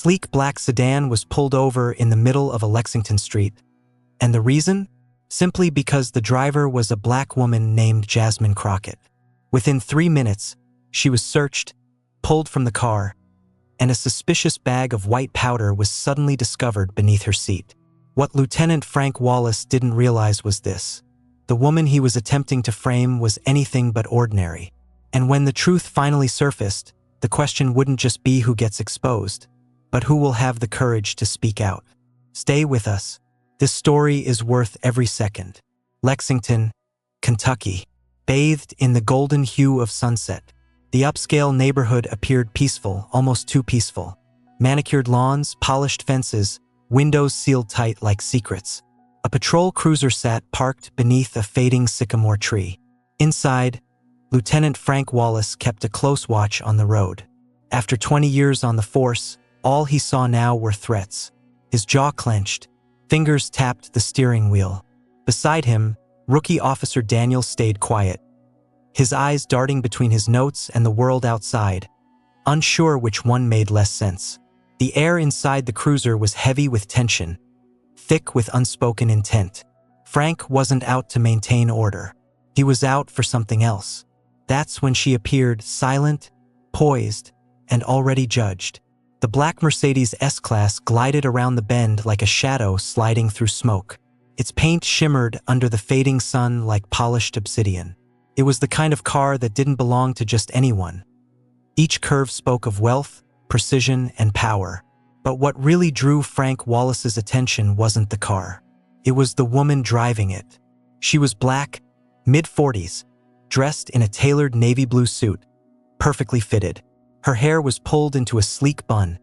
sleek black sedan was pulled over in the middle of a Lexington street. And the reason? Simply because the driver was a black woman named Jasmine Crockett. Within 3 minutes, she was searched, pulled from the car, and a suspicious bag of white powder was suddenly discovered beneath her seat. What Lieutenant Frank Wallace didn't realize was this: the woman he was attempting to frame was anything but ordinary. And when the truth finally surfaced, the question wouldn't just be who gets exposed, but who will have the courage to speak out. Stay with us. This story is worth every second. Lexington, Kentucky. Bathed in the golden hue of sunset, the upscale neighborhood appeared peaceful, almost too peaceful. Manicured lawns, polished fences, windows sealed tight like secrets. A patrol cruiser sat parked beneath a fading sycamore tree. Inside, Lieutenant Frank Wallace kept a close watch on the road. After 20 years on the force, all he saw now were threats. His jaw clenched, fingers tapped the steering wheel. Beside him, Rookie Officer Daniel stayed quiet, his eyes darting between his notes and the world outside, unsure which one made less sense. The air inside the cruiser was heavy with tension, thick with unspoken intent. Frank wasn't out to maintain order. He was out for something else. That's when she appeared, silent, poised, and already judged. The black Mercedes S-Class glided around the bend like a shadow sliding through smoke. Its paint shimmered under the fading sun like polished obsidian. It was the kind of car that didn't belong to just anyone. Each curve spoke of wealth, precision, and power. But what really drew Frank Wallace's attention wasn't the car. It was the woman driving it. She was black, mid-40s, dressed in a tailored navy blue suit, perfectly fitted. Her hair was pulled into a sleek bun,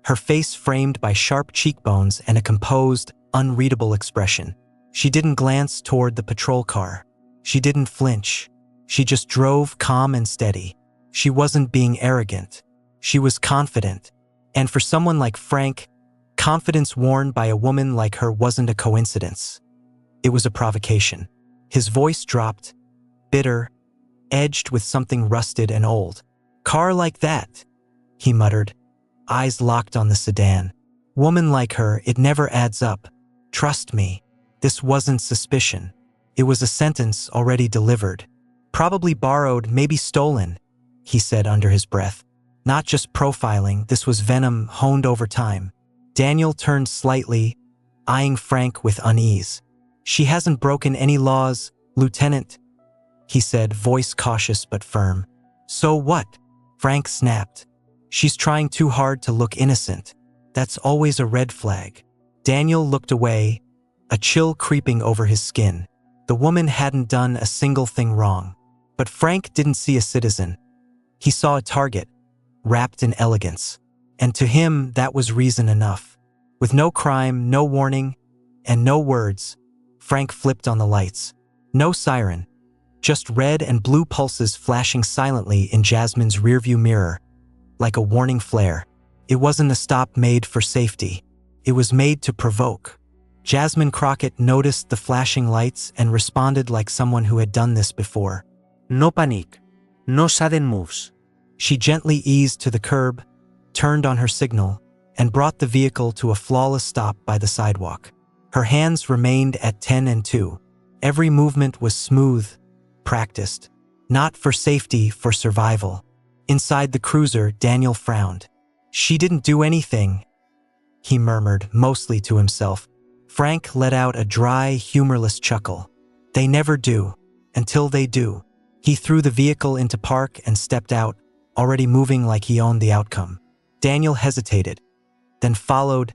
her face framed by sharp cheekbones and a composed, unreadable expression. She didn't glance toward the patrol car. She didn't flinch. She just drove calm and steady. She wasn't being arrogant. She was confident. And for someone like Frank, confidence worn by a woman like her wasn't a coincidence. It was a provocation. His voice dropped, bitter, edged with something rusted and old. "Car like that," he muttered, eyes locked on the sedan. "Woman like her, it never adds up. Trust me." This wasn't suspicion. It was a sentence already delivered. "Probably borrowed, maybe stolen," he said under his breath. Not just profiling, this was venom honed over time. Daniel turned slightly, eyeing Frank with unease. "She hasn't broken any laws, Lieutenant," he said, voice cautious but firm. "So what?" Frank snapped. "She's trying too hard to look innocent. That's always a red flag." Daniel looked away, a chill creeping over his skin. The woman hadn't done a single thing wrong. But Frank didn't see a citizen. He saw a target, wrapped in elegance. And to him, that was reason enough. With no crime, no warning, and no words, Frank flipped on the lights. No siren, just red and blue pulses flashing silently in Jasmine's rearview mirror, like a warning flare. It wasn't a stop made for safety. It was made to provoke. Jasmine Crockett noticed the flashing lights and responded like someone who had done this before. "No panic. No sudden moves." She gently eased to the curb, turned on her signal, and brought the vehicle to a flawless stop by the sidewalk. Her hands remained at 10 and 2. Every movement was smooth, practiced. Not for safety, for survival. Inside the cruiser, Daniel frowned. "She didn't do anything," he murmured, mostly to himself. Frank let out a dry, humorless chuckle. "They never do, until they do." He threw the vehicle into park and stepped out, already moving like he owned the outcome. Daniel hesitated, then followed,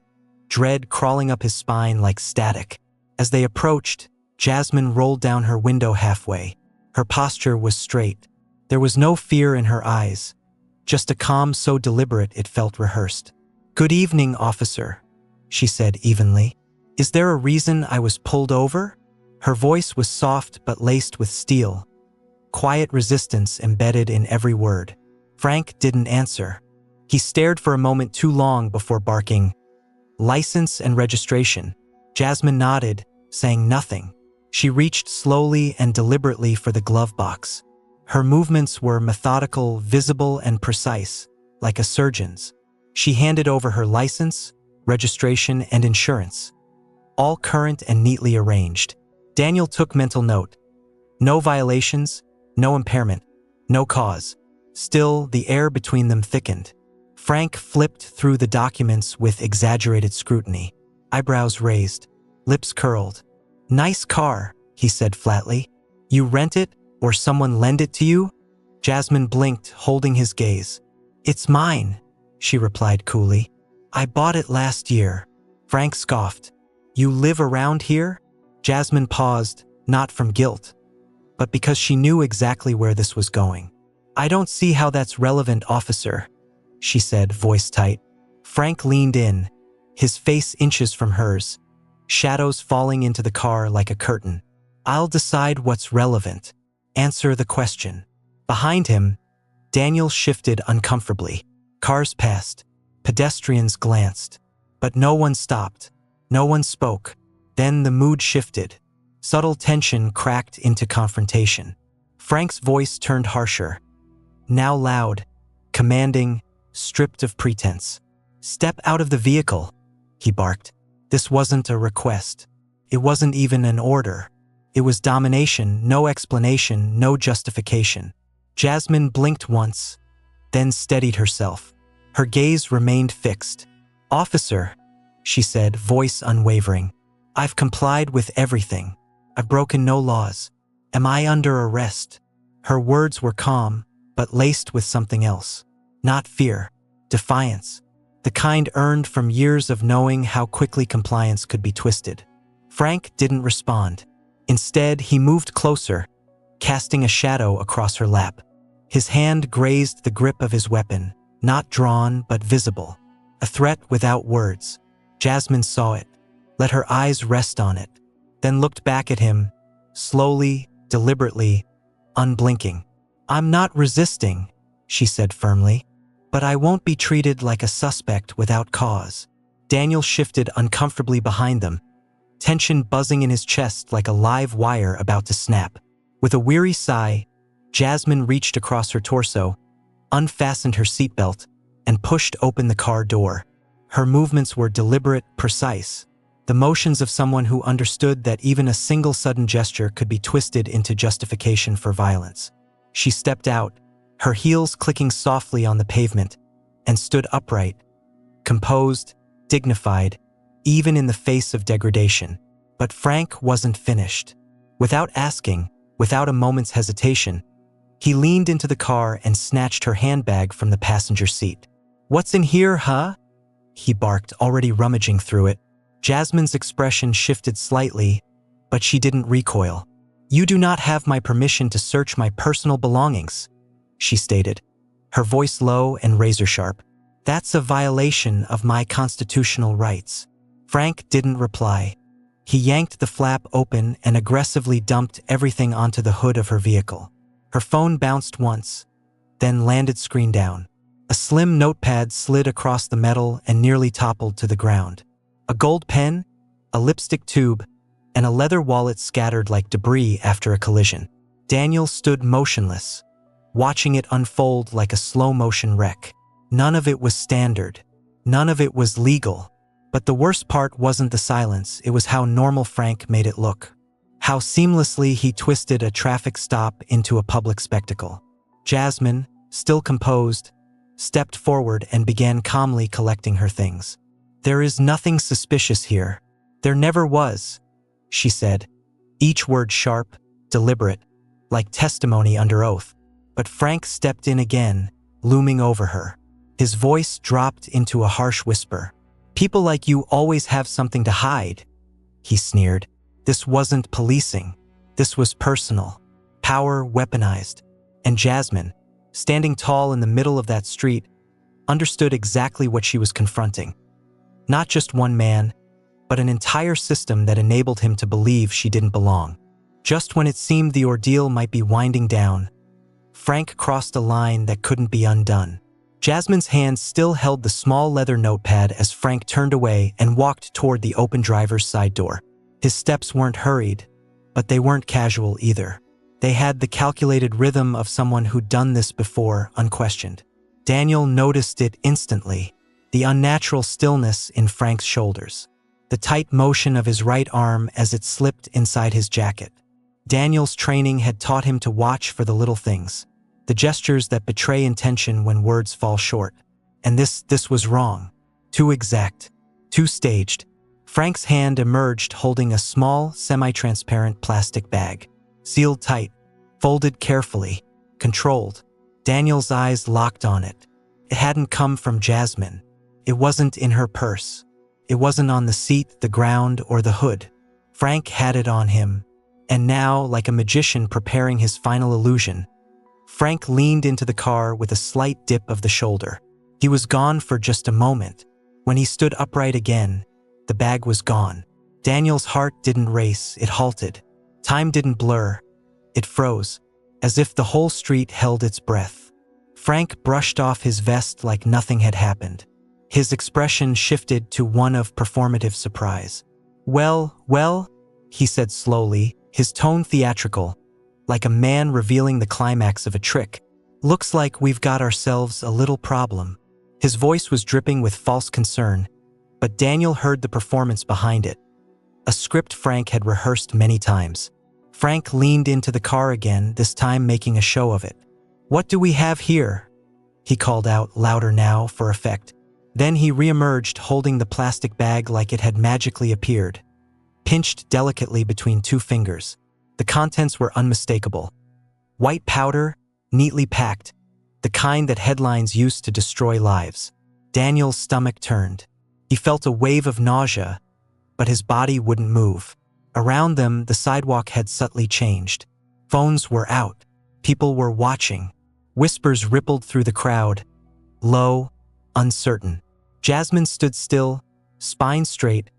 dread crawling up his spine like static. As they approached, Jasmine rolled down her window halfway. Her posture was straight. There was no fear in her eyes, just a calm so deliberate it felt rehearsed. "Good evening, officer," she said evenly. "Is there a reason I was pulled over?" Her voice was soft but laced with steel, quiet resistance embedded in every word. Frank didn't answer. He stared for a moment too long before barking, "License and registration." Jasmine nodded, saying nothing. She reached slowly and deliberately for the glove box. Her movements were methodical, visible, and precise, like a surgeon's. She handed over her license, registration, and insurance, all current and neatly arranged. Daniel took mental note. No violations, no impairment, no cause. Still, the air between them thickened. Frank flipped through the documents with exaggerated scrutiny, eyebrows raised, lips curled. "Nice car," he said flatly. "You rent it, or someone lend it to you?" Jasmine blinked, holding his gaze. "It's mine," she replied coolly. "I bought it last year." Frank scoffed. "You live around here?" Jasmine paused, not from guilt, but because she knew exactly where this was going. "I don't see how that's relevant, officer," she said, voice tight. Frank leaned in, his face inches from hers, shadows falling into the car like a curtain. "I'll decide what's relevant. Answer the question." Behind him, Daniel shifted uncomfortably. Cars passed. Pedestrians glanced. But no one stopped. No one spoke. Then the mood shifted. Subtle tension cracked into confrontation. Frank's voice turned harsher. Now loud, commanding, stripped of pretense. "Step out of the vehicle," he barked. This wasn't a request. It wasn't even an order. It was domination, no explanation, no justification. Jasmine blinked once, then steadied herself. Her gaze remained fixed. "Officer," she said, voice unwavering, "I've complied with everything. I've broken no laws. Am I under arrest?" Her words were calm, but laced with something else. Not fear, defiance, the kind earned from years of knowing how quickly compliance could be twisted. Frank didn't respond. Instead, he moved closer, casting a shadow across her lap. His hand grazed the grip of his weapon, not drawn but visible. A threat without words. Jasmine saw it, let her eyes rest on it, then looked back at him, slowly, deliberately, unblinking. "I'm not resisting," she said firmly, "but I won't be treated like a suspect without cause." Daniel shifted uncomfortably behind them, tension buzzing in his chest like a live wire about to snap. With a weary sigh, Jasmine reached across her torso, unfastened her seatbelt, and pushed open the car door. Her movements were deliberate, precise, the motions of someone who understood that even a single sudden gesture could be twisted into justification for violence. She stepped out, her heels clicking softly on the pavement, and stood upright, composed, dignified, even in the face of degradation. But Frank wasn't finished. Without asking, without a moment's hesitation, he leaned into the car and snatched her handbag from the passenger seat. "What's in here, huh?" he barked, already rummaging through it. Jasmine's expression shifted slightly, but she didn't recoil. "You do not have my permission to search my personal belongings," she stated, her voice low and razor-sharp. "That's a violation of my constitutional rights." Frank didn't reply. He yanked the flap open and aggressively dumped everything onto the hood of her vehicle. Her phone bounced once, then landed screen down. A slim notepad slid across the metal and nearly toppled to the ground. A gold pen, a lipstick tube, and a leather wallet scattered like debris after a collision. Daniel stood motionless, watching it unfold like a slow-motion wreck. None of it was standard. None of it was legal. But the worst part wasn't the silence, it was how normal Frank made it look. How seamlessly he twisted a traffic stop into a public spectacle. Jasmine, still composed, stepped forward and began calmly collecting her things. "There is nothing suspicious here. There never was," she said, each word sharp, deliberate, like testimony under oath. But Frank stepped in again, looming over her. His voice dropped into a harsh whisper. "People like you always have something to hide," he sneered. This wasn't policing. This was personal. Power weaponized. And Jasmine, standing tall in the middle of that street, understood exactly what she was confronting. Not just one man, but an entire system that enabled him to believe she didn't belong. Just when it seemed the ordeal might be winding down, Frank crossed a line that couldn't be undone. Jasmine's hand still held the small leather notepad as Frank turned away and walked toward the open driver's side door. His steps weren't hurried, but they weren't casual either. They had the calculated rhythm of someone who'd done this before, unquestioned. Daniel noticed it instantly. the unnatural stillness in Frank's shoulders, the tight motion of his right arm as it slipped inside his jacket. Daniel's training had taught him to watch for the little things, the gestures that betray intention when words fall short. And this was wrong. Too exact. Too staged. Frank's hand emerged holding a small, semi-transparent plastic bag, sealed tight, folded carefully, controlled. Daniel's eyes locked on it. It hadn't come from Jasmine. It wasn't in her purse. It wasn't on the seat, the ground, or the hood. Frank had it on him. And now, like a magician preparing his final illusion, Frank leaned into the car with a slight dip of the shoulder. He was gone for just a moment. When he stood upright again, the bag was gone. Daniel's heart didn't race, it halted. Time didn't blur. It froze, as if the whole street held its breath. Frank brushed off his vest like nothing had happened. His expression shifted to one of performative surprise. Well, he said slowly, his tone theatrical, like a man revealing the climax of a trick. Looks like we've got ourselves a little problem. His voice was dripping with false concern, but Daniel heard the performance behind it. A script Frank had rehearsed many times. Frank leaned into the car again, this time making a show of it. "What do we have here?" he called out, louder now for effect. Then he reemerged holding the plastic bag like it had magically appeared, pinched delicately between two fingers. The contents were unmistakable. White powder, neatly packed, the kind that headlines used to destroy lives. Daniel's stomach turned. He felt a wave of nausea, but his body wouldn't move. Around them, the sidewalk had subtly changed. Phones were out. People were watching. Whispers rippled through the crowd, low, uncertain. Jasmine stood still, spine straight,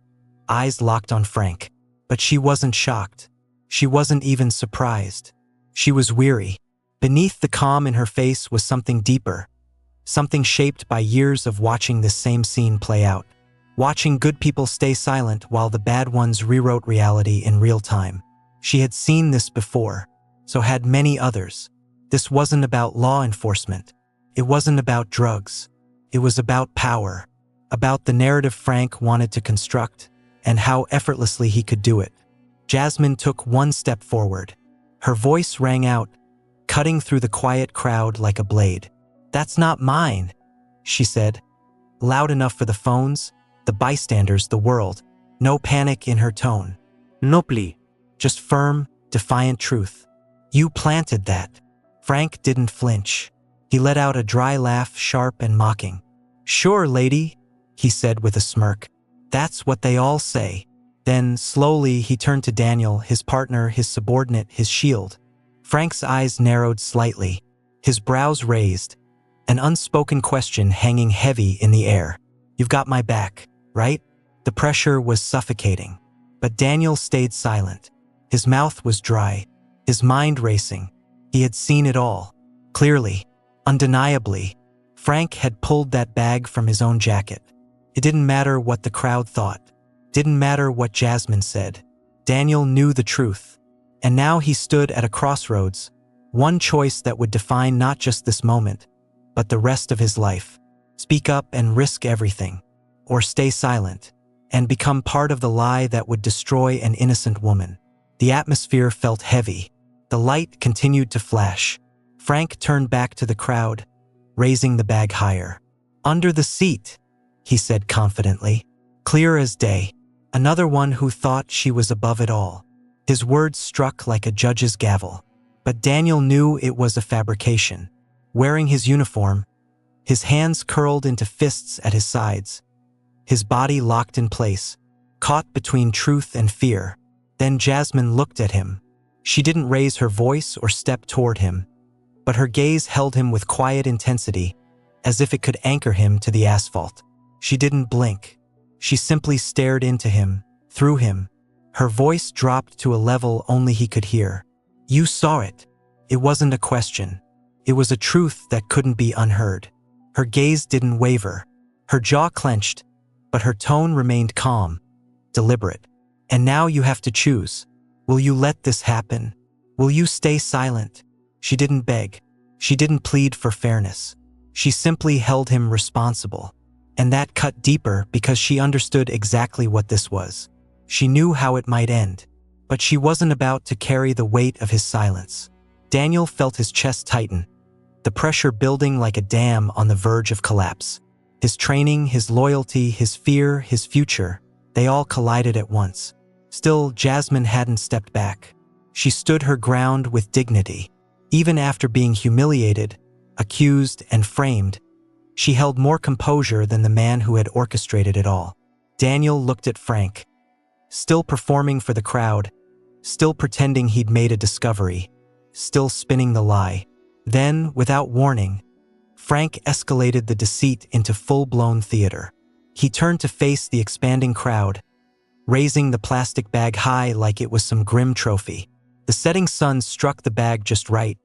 eyes locked on Frank. But she wasn't shocked. She wasn't even surprised. She was weary. Beneath the calm in her face was something deeper, something shaped by years of watching this same scene play out. Watching good people stay silent while the bad ones rewrote reality in real time. She had seen this before, so had many others. This wasn't about law enforcement. It wasn't about drugs. It was about power, about the narrative Frank wanted to construct, and how effortlessly he could do it. Jasmine took one step forward. Her voice rang out, cutting through the quiet crowd like a blade. "That's not mine," she said, loud enough for the phones, the bystanders, the world. No panic in her tone. No plea. Just firm, defiant truth. "You planted that." Frank didn't flinch. He let out a dry laugh, sharp and mocking. "Sure, lady," he said with a smirk. "That's what they all say." Then, slowly, he turned to Daniel, his partner, his subordinate, his shield. Frank's eyes narrowed slightly, his brows raised, an unspoken question hanging heavy in the air. "You've got my back, right?" The pressure was suffocating. But Daniel stayed silent. His mouth was dry, his mind racing. He had seen it all. Clearly, undeniably, Frank had pulled that bag from his own jacket. It didn't matter what the crowd thought. Didn't matter what Jasmine said. Daniel knew the truth. And now he stood at a crossroads, one choice that would define not just this moment, but the rest of his life. Speak up and risk everything, or stay silent, and become part of the lie that would destroy an innocent woman. The atmosphere felt heavy. The light continued to flash. Frank turned back to the crowd, raising the bag higher. "Under the seat," he said confidently, clear as day. Another one who thought she was above it all. His words struck like a judge's gavel. But Daniel knew it was a fabrication. Wearing his uniform, his hands curled into fists at his sides, his body locked in place, caught between truth and fear. Then Jasmine looked at him. She didn't raise her voice or step toward him, but her gaze held him with quiet intensity, as if it could anchor him to the asphalt. She didn't blink. She simply stared into him, through him. Her voice dropped to a level only he could hear. "You saw it." It wasn't a question. It was a truth that couldn't be unheard. Her gaze didn't waver. Her jaw clenched, but her tone remained calm, deliberate. "And now you have to choose. Will you let this happen? Will you stay silent?" She didn't beg. She didn't plead for fairness. She simply held him responsible. And that cut deeper because she understood exactly what this was. She knew how it might end, but she wasn't about to carry the weight of his silence. Daniel felt his chest tighten, the pressure building like a dam on the verge of collapse. His training, his loyalty, his fear, his future, they all collided at once. Still, Jasmine hadn't stepped back. She stood her ground with dignity. Even after being humiliated, accused, and framed, she held more composure than the man who had orchestrated it all. Daniel looked at Frank, still performing for the crowd, still pretending he'd made a discovery, still spinning the lie. Then, without warning, Frank escalated the deceit into full-blown theater. He turned to face the expanding crowd, raising the plastic bag high like it was some grim trophy. The setting sun struck the bag just right,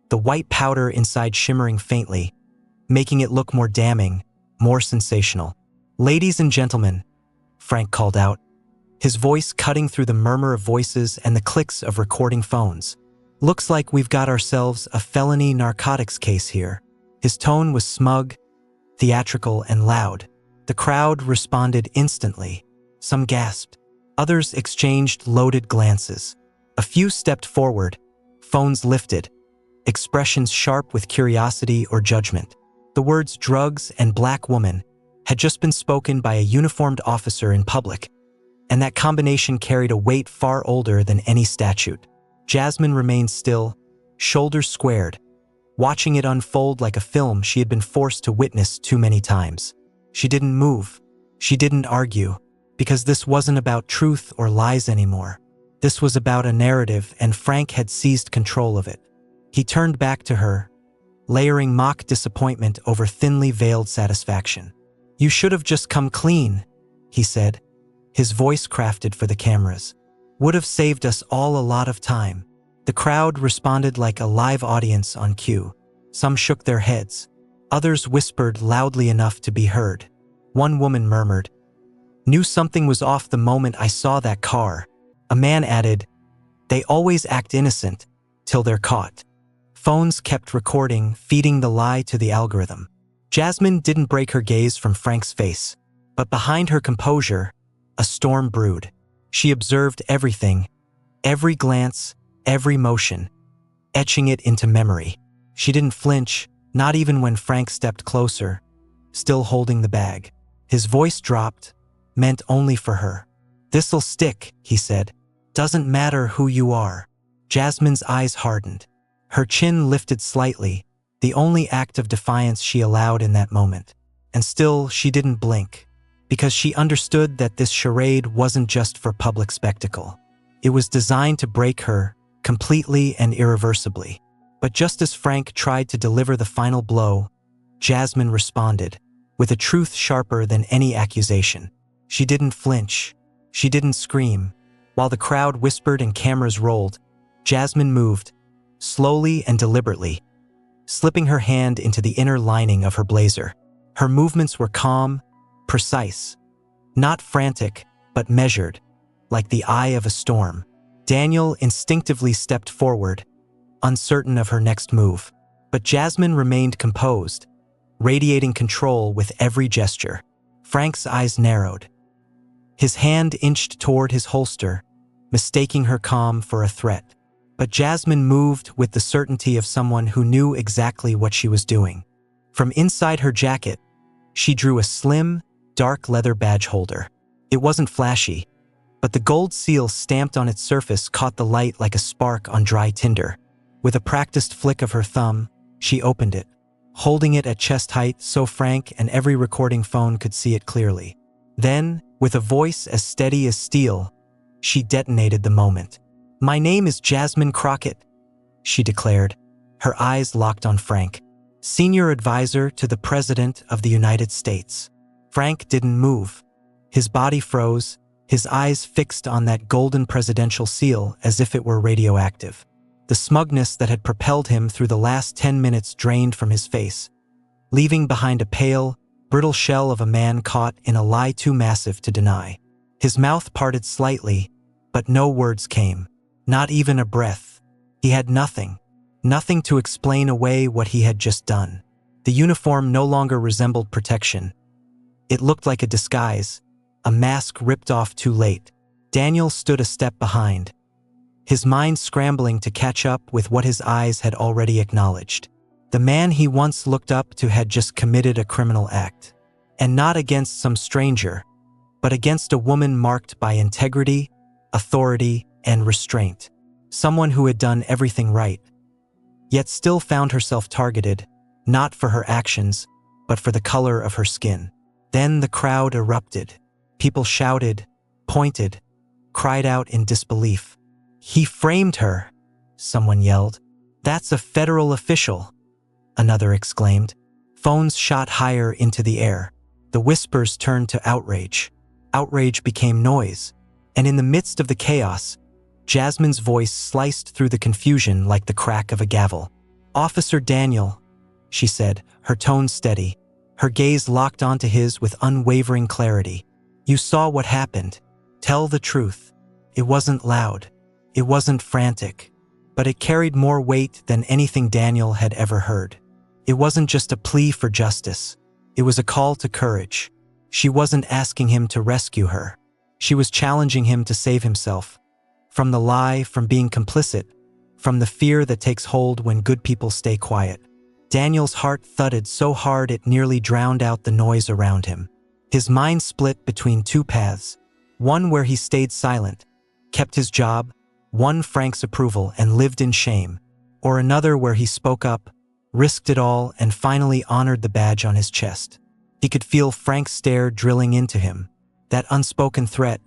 the white powder inside shimmering faintly, making it look more damning, more sensational. "Ladies and gentlemen," Frank called out, his voice cutting through the murmur of voices and the clicks of recording phones. "Looks like we've got ourselves a felony narcotics case here." His tone was smug, theatrical, and loud. The crowd responded instantly. Some gasped. Others exchanged loaded glances. A few stepped forward, phones lifted, expressions sharp with curiosity or judgment. The words drugs and black woman had just been spoken by a uniformed officer in public, and that combination carried a weight far older than any statute. Jasmine remained still, shoulders squared, watching it unfold like a film she had been forced to witness too many times. She didn't move. She didn't argue, because this wasn't about truth or lies anymore. This was about a narrative, and Frank had seized control of it. He turned back to her, layering mock disappointment over thinly veiled satisfaction. "You should have just come clean," he said, his voice crafted for the cameras. "Would have saved us all a lot of time." The crowd responded like a live audience on cue. Some shook their heads. Others whispered loudly enough to be heard. One woman murmured, "Knew something was off the moment I saw that car." A man added, "They always act innocent, till they're caught." Phones kept recording, feeding the lie to the algorithm. Jasmine didn't break her gaze from Frank's face, but behind her composure, a storm brewed. She observed everything, every glance, every motion, etching it into memory. She didn't flinch, not even when Frank stepped closer, still holding the bag. His voice dropped, meant only for her. "This'll stick," he said. "Doesn't matter who you are." Jasmine's eyes hardened. Her chin lifted slightly, the only act of defiance she allowed in that moment. And still, she didn't blink, because she understood that this charade wasn't just for public spectacle. It was designed to break her, completely and irreversibly. But just as Frank tried to deliver the final blow, Jasmine responded, with a truth sharper than any accusation. She didn't flinch. She didn't scream. While the crowd whispered and cameras rolled, Jasmine moved, slowly and deliberately, slipping her hand into the inner lining of her blazer. Her movements were calm, precise, not frantic, but measured, like the eye of a storm. Daniel instinctively stepped forward, uncertain of her next move, but Jasmine remained composed, radiating control with every gesture. Frank's eyes narrowed. His hand inched toward his holster, mistaking her calm for a threat. But Jasmine moved with the certainty of someone who knew exactly what she was doing. From inside her jacket, she drew a slim, dark leather badge holder. It wasn't flashy, but the gold seal stamped on its surface caught the light like a spark on dry tinder. With a practiced flick of her thumb, she opened it, holding it at chest height so Frank and every recording phone could see it clearly. Then, with a voice as steady as steel, she detonated the moment. "My name is Jasmine Crockett," she declared, her eyes locked on Frank, "senior advisor to the President of the United States." Frank didn't move. His body froze, his eyes fixed on that golden presidential seal as if it were radioactive. The smugness that had propelled him through the last 10 minutes drained from his face, leaving behind a pale, brittle shell of a man caught in a lie too massive to deny. His mouth parted slightly, but no words came. Not even a breath. He had nothing to explain away what he had just done. The uniform no longer resembled protection. It looked like a disguise, a mask ripped off too late. Daniel stood a step behind, his mind scrambling to catch up with what his eyes had already acknowledged. The man he once looked up to had just committed a criminal act. And not against some stranger, but against a woman marked by integrity, authority, and restraint. Someone who had done everything right, yet still found herself targeted, not for her actions, but for the color of her skin. Then the crowd erupted. People shouted, pointed, cried out in disbelief. "He framed her," someone yelled. "That's a federal official," another exclaimed. Phones shot higher into the air. The whispers turned to outrage. Outrage became noise, and in the midst of the chaos, Jasmine's voice sliced through the confusion like the crack of a gavel. "Officer Daniel," she said, her tone steady, her gaze locked onto his with unwavering clarity. "You saw what happened. Tell the truth." It wasn't loud. It wasn't frantic. But it carried more weight than anything Daniel had ever heard. It wasn't just a plea for justice. It was a call to courage. She wasn't asking him to rescue her. She was challenging him to save himself. From the lie, from being complicit, from the fear that takes hold when good people stay quiet. Daniel's heart thudded so hard it nearly drowned out the noise around him. His mind split between two paths. One where he stayed silent, kept his job, won Frank's approval, and lived in shame. Or another where he spoke up, risked it all, and finally honored the badge on his chest. He could feel Frank's stare drilling into him. That unspoken threat,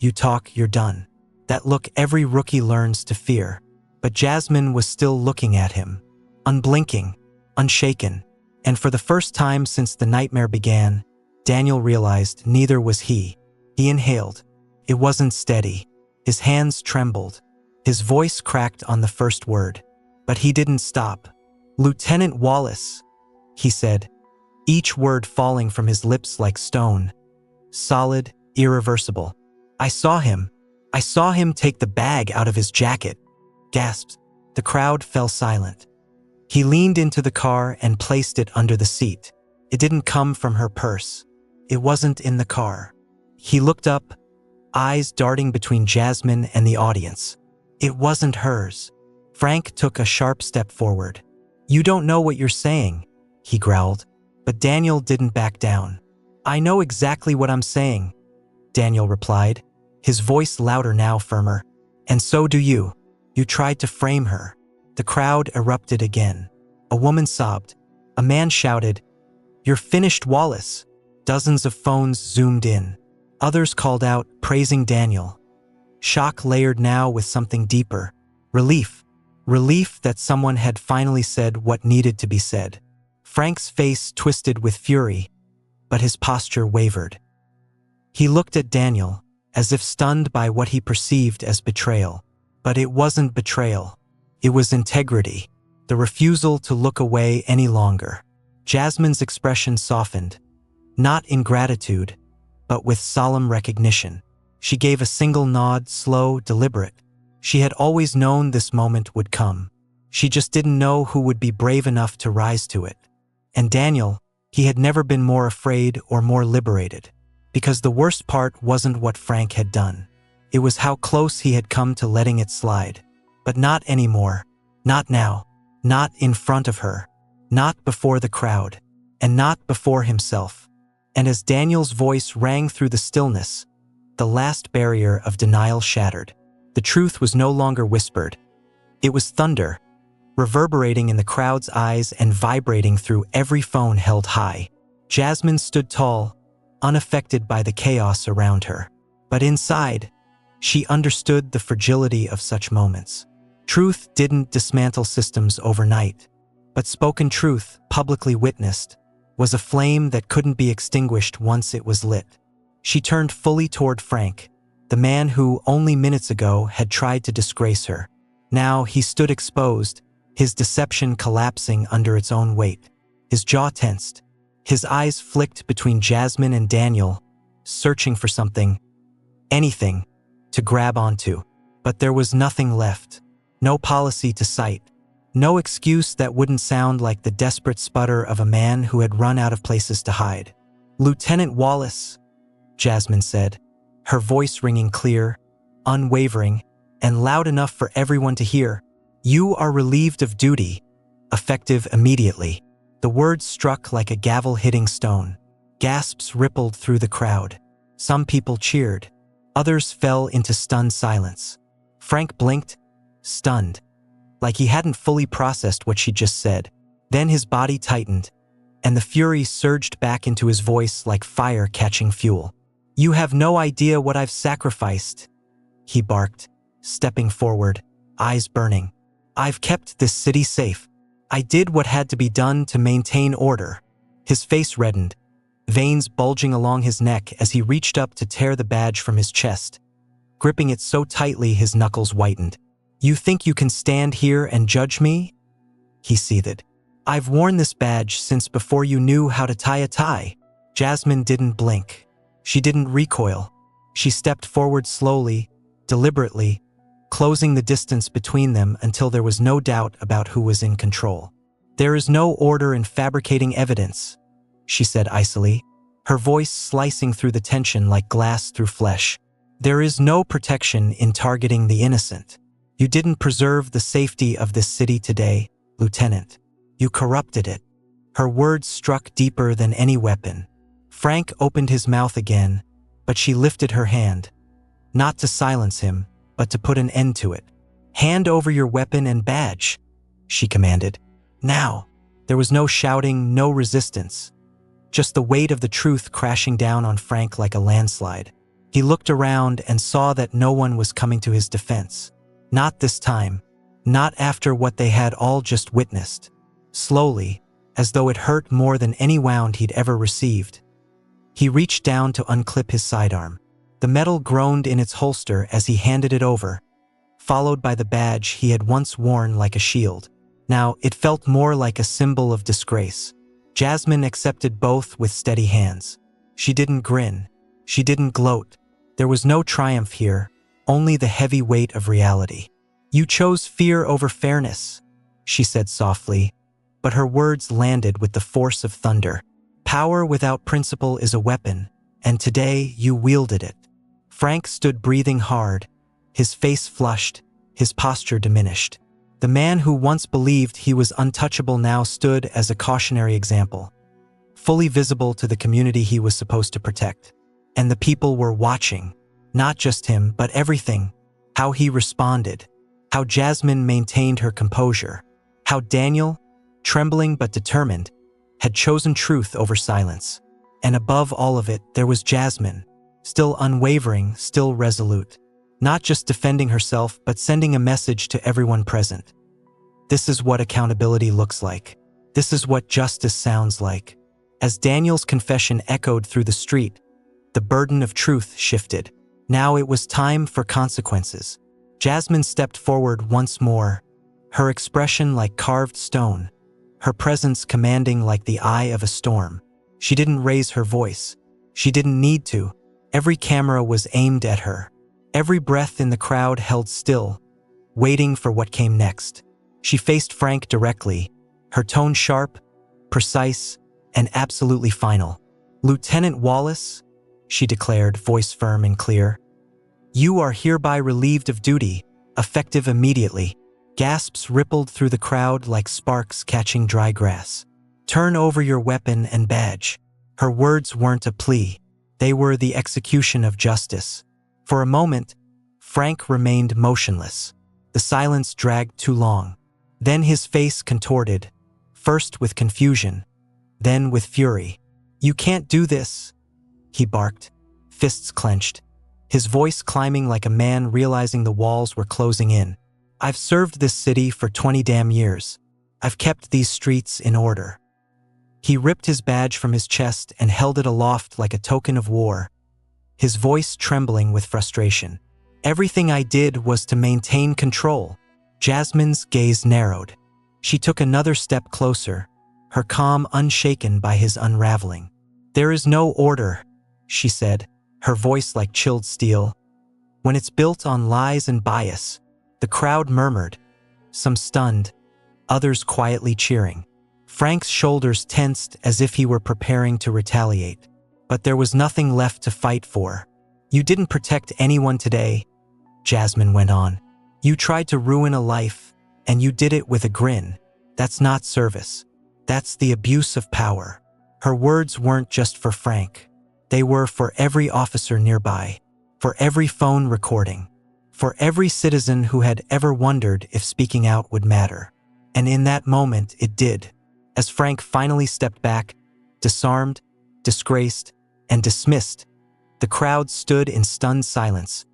"You talk, you're done." That look every rookie learns to fear. But Jasmine was still looking at him, unblinking, unshaken. And for the first time since the nightmare began, Daniel realized neither was he. He inhaled. It wasn't steady. His hands trembled. His voice cracked on the first word. But he didn't stop. "Lieutenant Wallace," he said, each word falling from his lips like stone. Solid, irreversible. "I saw him. I saw him take the bag out of his jacket." Gasps. The crowd fell silent. He leaned into the car and placed it under the seat. It didn't come from her purse. It wasn't in the car. He looked up, eyes darting between Jasmine and the audience. It wasn't hers. Frank took a sharp step forward. "You don't know what you're saying," he growled. But Daniel didn't back down. "I know exactly what I'm saying," Daniel replied, his voice louder now, firmer. "And so do you. You tried to frame her." The crowd erupted again. A woman sobbed. A man shouted, "You're finished, Wallace." Dozens of phones zoomed in. Others called out, praising Daniel. Shock layered now with something deeper. Relief. Relief that someone had finally said what needed to be said. Frank's face twisted with fury, but his posture wavered. He looked at Daniel, as if stunned by what he perceived as betrayal. But it wasn't betrayal. It was integrity, the refusal to look away any longer. Jasmine's expression softened, not in gratitude, but with solemn recognition. She gave a single nod, slow, deliberate. She had always known this moment would come. She just didn't know who would be brave enough to rise to it. And Daniel, he had never been more afraid or more liberated. Because the worst part wasn't what Frank had done. It was how close he had come to letting it slide. But not anymore. Not now. Not in front of her. Not before the crowd. And not before himself. And as Daniel's voice rang through the stillness, the last barrier of denial shattered. The truth was no longer whispered. It was thunder, reverberating in the crowd's eyes and vibrating through every phone held high. Jasmine stood tall, unaffected by the chaos around her. But inside, she understood the fragility of such moments. Truth didn't dismantle systems overnight, but spoken truth, publicly witnessed, was a flame that couldn't be extinguished once it was lit. She turned fully toward Frank, the man who, only minutes ago, had tried to disgrace her. Now he stood exposed, his deception collapsing under its own weight. His jaw tensed. His eyes flicked between Jasmine and Daniel, searching for something, anything, to grab onto. But there was nothing left. No policy to cite. No excuse that wouldn't sound like the desperate sputter of a man who had run out of places to hide. "Lieutenant Wallace," Jasmine said, her voice ringing clear, unwavering, and loud enough for everyone to hear. "You are relieved of duty, effective immediately." The words struck like a gavel hitting stone. Gasps rippled through the crowd. Some people cheered. Others fell into stunned silence. Frank blinked, stunned, like he hadn't fully processed what she just said. Then his body tightened, and the fury surged back into his voice like fire catching fuel. "You have no idea what I've sacrificed," he barked, stepping forward, eyes burning. "I've kept this city safe. I did what had to be done to maintain order." His face reddened, veins bulging along his neck as he reached up to tear the badge from his chest, gripping it so tightly his knuckles whitened. "You think you can stand here and judge me?" he seethed. "I've worn this badge since before you knew how to tie a tie." Jasmine didn't blink. She didn't recoil. She stepped forward slowly, deliberately, closing the distance between them until there was no doubt about who was in control. "There is no order in fabricating evidence," she said icily, her voice slicing through the tension like glass through flesh. "There is no protection in targeting the innocent. You didn't preserve the safety of this city today, Lieutenant. You corrupted it." Her words struck deeper than any weapon. Frank opened his mouth again, but she lifted her hand, not to silence him, but to put an end to it. "Hand over your weapon and badge," she commanded. "Now." There was no shouting, no resistance, just the weight of the truth crashing down on Frank like a landslide. He looked around and saw that no one was coming to his defense. Not this time. Not after what they had all just witnessed. Slowly, as though it hurt more than any wound he'd ever received, he reached down to unclip his sidearm. The metal groaned in its holster as he handed it over, followed by the badge he had once worn like a shield. Now it felt more like a symbol of disgrace. Jasmine accepted both with steady hands. She didn't grin. She didn't gloat. There was no triumph here, only the heavy weight of reality. "You chose fear over fairness," she said softly, but her words landed with the force of thunder. "Power without principle is a weapon, and today you wielded it." Frank stood breathing hard, his face flushed, his posture diminished. The man who once believed he was untouchable now stood as a cautionary example, fully visible to the community he was supposed to protect. And the people were watching, not just him, but everything. How he responded, how Jasmine maintained her composure, how Daniel, trembling but determined, had chosen truth over silence. And above all of it, there was Jasmine, still unwavering, still resolute, not just defending herself, but sending a message to everyone present. This is what accountability looks like. This is what justice sounds like. As Daniel's confession echoed through the street, the burden of truth shifted. Now it was time for consequences. Jasmine stepped forward once more, her expression like carved stone, her presence commanding like the eye of a storm. She didn't raise her voice. She didn't need to. Every camera was aimed at her. Every breath in the crowd held still, waiting for what came next. She faced Frank directly, her tone sharp, precise, and absolutely final. "Lieutenant Wallace," she declared, voice firm and clear, "you are hereby relieved of duty, effective immediately." Gasps rippled through the crowd like sparks catching dry grass. "Turn over your weapon and badge." Her words weren't a plea. They were the execution of justice. For a moment, Frank remained motionless. The silence dragged too long. Then his face contorted, first with confusion, then with fury. "You can't do this," he barked, fists clenched, his voice climbing like a man realizing the walls were closing in. "I've served this city for 20 damn years. I've kept these streets in order." He ripped his badge from his chest and held it aloft like a token of war, his voice trembling with frustration. "Everything I did was to maintain control." Jasmine's gaze narrowed. She took another step closer, her calm unshaken by his unraveling. "There is no order," she said, her voice like chilled steel, "when it's built on lies and bias." The crowd murmured, some stunned, others quietly cheering. Frank's shoulders tensed as if he were preparing to retaliate. but there was nothing left to fight for. You didn't protect anyone today, Jasmine went on. You tried to ruin a life, and you did it with a grin. That's not service. That's the abuse of power. Her words weren't just for Frank. They were for every officer nearby, for every phone recording, for every citizen who had ever wondered if speaking out would matter. And in that moment, it did. As Frank finally stepped back, disarmed, disgraced, and dismissed, the crowd stood in stunned silence,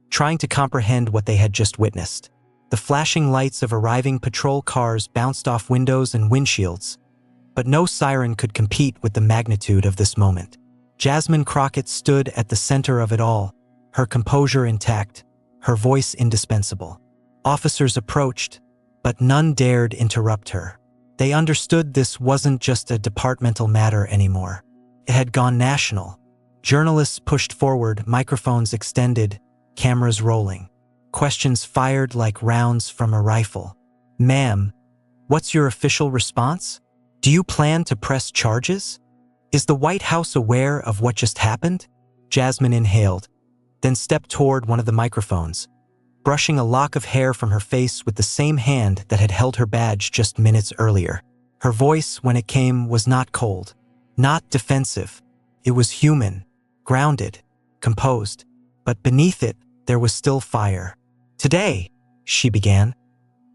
trying to comprehend what they had just witnessed. The flashing lights of arriving patrol cars bounced off windows and windshields, but no siren could compete with the magnitude of this moment. Jasmine Crockett stood at the center of it all, her composure intact, her voice indispensable. Officers approached, but none dared interrupt her. They understood this wasn't just a departmental matter anymore. It had gone national. Journalists pushed forward, microphones extended, cameras rolling. Questions fired like rounds from a rifle. "Ma'am, what's your official response? Do you plan to press charges? Is the White House aware of what just happened?" Jasmine inhaled, then stepped toward one of the microphones, brushing a lock of hair from her face with the same hand that had held her badge just minutes earlier. Her voice, when it came, was not cold, not defensive. It was human, grounded, composed, but beneath it, there was still fire. "Today," she began,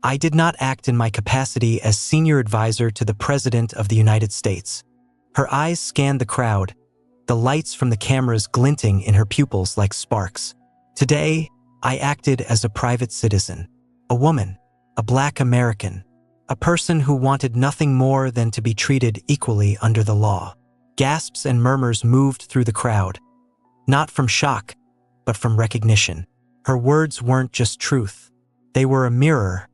"I did not act in my capacity as senior advisor to the President of the United States." Her eyes scanned the crowd, the lights from the cameras glinting in her pupils like sparks. "Today, I acted as a private citizen, a woman, a Black American, a person who wanted nothing more than to be treated equally under the law." Gasps and murmurs moved through the crowd, not from shock, but from recognition. Her words weren't just truth. They were a mirror,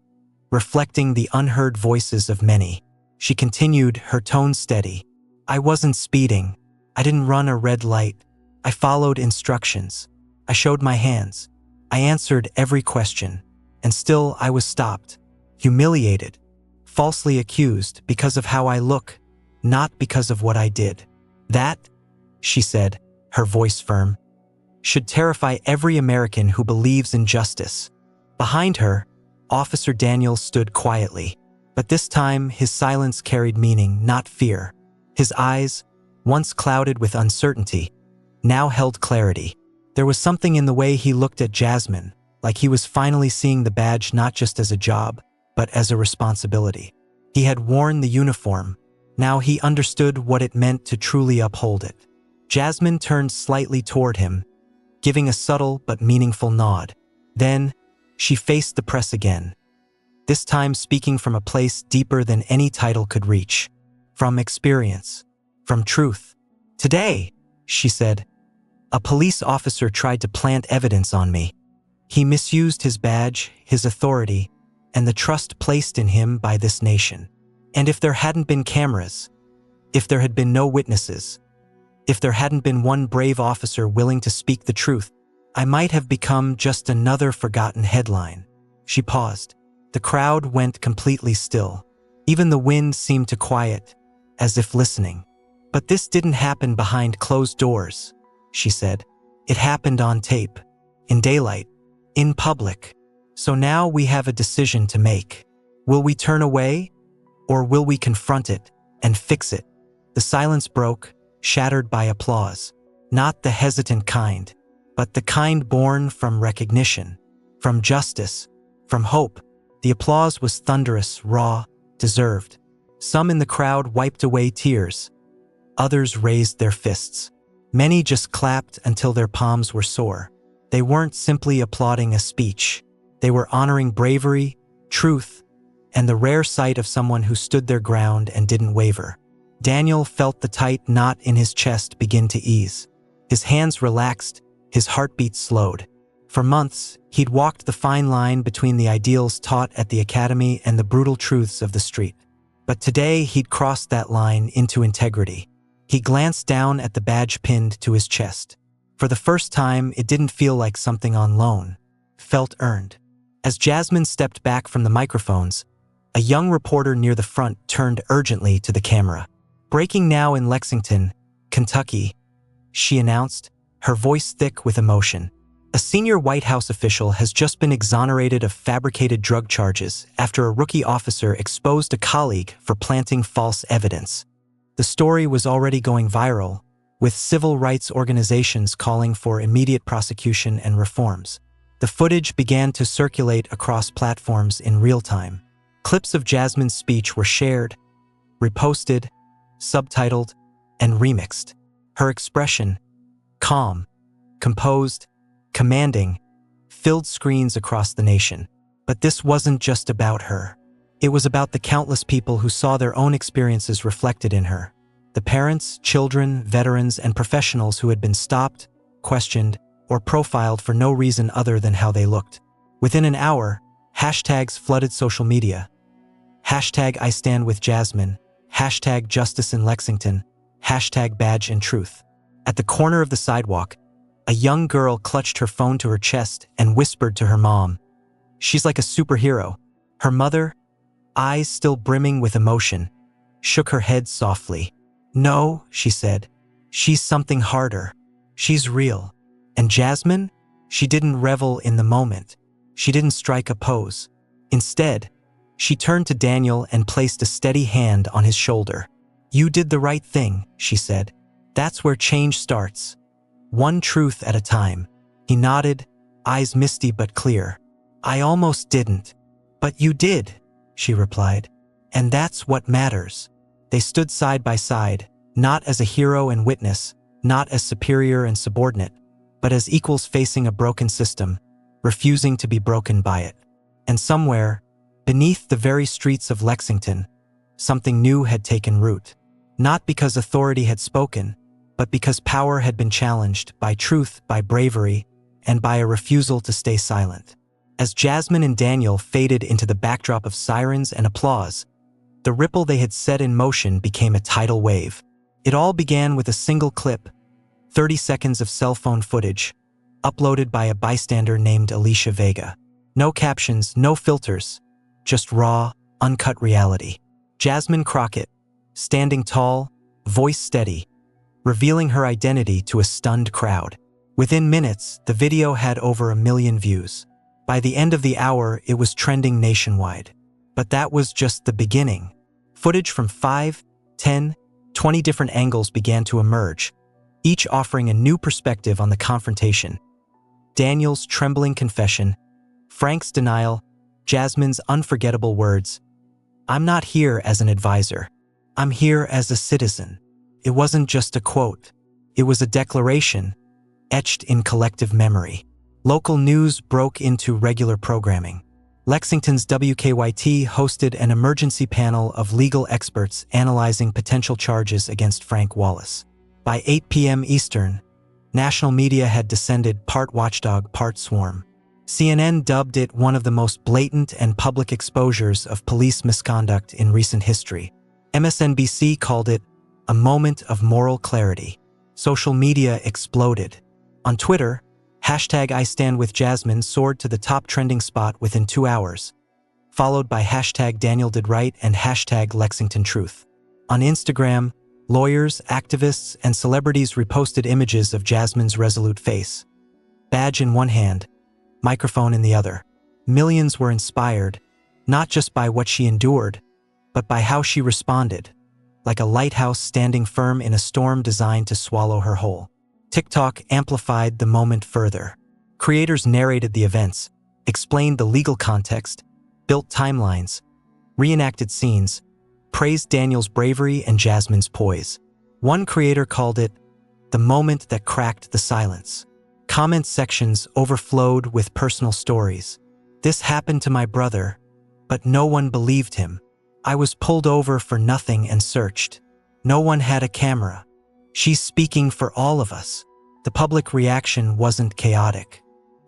reflecting the unheard voices of many. She continued, her tone steady. "I wasn't speeding. I didn't run a red light. I followed instructions. I showed my hands. I answered every question. And still I was stopped, humiliated, falsely accused because of how I look, not because of what I did. That," she said, her voice firm, "should terrify every American who believes in justice." Behind her, Officer Daniel stood quietly, but this time his silence carried meaning, not fear. His eyes, once clouded with uncertainty, now held clarity. There was something in the way he looked at Jasmine, like he was finally seeing the badge not just as a job, but as a responsibility. He had worn the uniform. Now he understood what it meant to truly uphold it. Jasmine turned slightly toward him, giving a subtle but meaningful nod. Then, she faced the press again, this time speaking from a place deeper than any title could reach. From experience, from truth. "Today," she said, "a police officer tried to plant evidence on me. He misused his badge, his authority, and the trust placed in him by this nation. And if there hadn't been cameras, if there had been no witnesses, if there hadn't been one brave officer willing to speak the truth, I might have become just another forgotten headline." She paused. The crowd went completely still. Even the wind seemed to quiet, as if listening. "But this didn't happen behind closed doors," she said. "It happened on tape, in daylight, in public. So now we have a decision to make. Will we turn away, or will we confront it and fix it?" The silence broke, shattered by applause. Not the hesitant kind, but the kind born from recognition, from justice, from hope. The applause was thunderous, raw, deserved. Some in the crowd wiped away tears. Others raised their fists. Many just clapped until their palms were sore. They weren't simply applauding a speech. They were honoring bravery, truth, and the rare sight of someone who stood their ground and didn't waver. Daniel felt the tight knot in his chest begin to ease. His hands relaxed, his heartbeat slowed. For months, he'd walked the fine line between the ideals taught at the academy and the brutal truths of the street. But today, he'd crossed that line into integrity. He glanced down at the badge pinned to his chest. For the first time, it didn't feel like something on loan. It felt earned. As Jasmine stepped back from the microphones, a young reporter near the front turned urgently to the camera. "Breaking now in Lexington, Kentucky. she announced, her voice thick with emotion. A senior White House official has just been exonerated of fabricated drug charges after a rookie officer exposed a colleague for planting false evidence. The story was already going viral, with civil rights organizations calling for immediate prosecution and reforms. The footage began to circulate across platforms in real time. Clips of Jasmine's speech were shared, reposted, subtitled, and remixed. Her expression, calm, composed, commanding, filled screens across the nation. But this wasn't just about her. It was about the countless people who saw their own experiences reflected in her. The parents, children, veterans, and professionals who had been stopped, questioned, or profiled for no reason other than how they looked. Within an hour, hashtags flooded social media. Hashtag I stand with Jasmine, hashtag justice in Lexington, hashtag badge in truth. At the corner of the sidewalk, a young girl clutched her phone to her chest and whispered to her mom, "She's like a superhero." Her mother, eyes still brimming with emotion, shook her head softly. "No," she said, "she's something harder. She's real." And Jasmine? She didn't revel in the moment. She didn't strike a pose. Instead, she turned to Daniel and placed a steady hand on his shoulder. "You did the right thing," she said. "That's where change starts. One truth at a time." He nodded, eyes misty but clear. "I almost didn't. But you did," she replied. "And that's what matters." They stood side by side, not as a hero and witness, not as superior and subordinate, but as equals facing a broken system, refusing to be broken by it. And somewhere, beneath the very streets of Lexington, something new had taken root. Not because authority had spoken, but because power had been challenged by truth, by bravery, and by a refusal to stay silent. As Jasmine and Daniel faded into the backdrop of sirens and applause, the ripple they had set in motion became a tidal wave. It all began with a single clip, 30 seconds of cell phone footage, uploaded by a bystander named Alicia Vega. No captions, no filters, just raw, uncut reality. Jasmine Crockett, standing tall, voice steady, revealing her identity to a stunned crowd. Within minutes, the video had over 1 million views. By the end of the hour, it was trending nationwide. But that was just the beginning. Footage from 5, 10, 20 different angles began to emerge, each offering a new perspective on the confrontation. Daniel's trembling confession, Frank's denial, Jasmine's unforgettable words. "I'm not here as an advisor. I'm here as a citizen." It wasn't just a quote. It was a declaration, etched in collective memory. Local news broke into regular programming. Lexington's WKYT hosted an emergency panel of legal experts analyzing potential charges against Frank Wallace. By 8 p.m. Eastern, national media had descended part watchdog, part swarm. CNN dubbed it one of the most blatant and public exposures of police misconduct in recent history. MSNBC called it a moment of moral clarity. Social media exploded. On Twitter, hashtag I stand with Jasmine soared to the top trending spot within 2 hours, followed by hashtag Daniel did right and hashtag Lexington Truth. On Instagram, lawyers, activists, and celebrities reposted images of Jasmine's resolute face. Badge in one hand, microphone in the other. Millions were inspired, not just by what she endured, but by how she responded, like a lighthouse standing firm in a storm designed to swallow her whole. TikTok amplified the moment further. Creators narrated the events, explained the legal context, built timelines, reenacted scenes, praised Daniel's bravery and Jasmine's poise. One creator called it the moment that cracked the silence. Comment sections overflowed with personal stories. "This happened to my brother, but no one believed him. I was pulled over for nothing and searched. No one had a camera. She's speaking for all of us." The public reaction wasn't chaotic.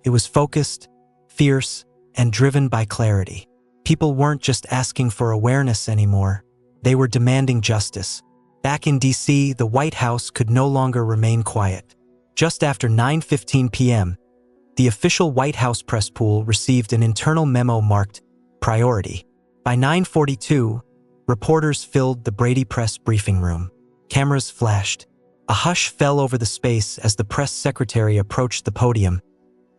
It was focused, fierce, and driven by clarity. People weren't just asking for awareness anymore. They were demanding justice. Back in D.C., the White House could no longer remain quiet. Just after 9:15 p.m., the official White House press pool received an internal memo marked priority. By 9:42, reporters filled the Brady Press briefing room. Cameras flashed. A hush fell over the space as the press secretary approached the podium,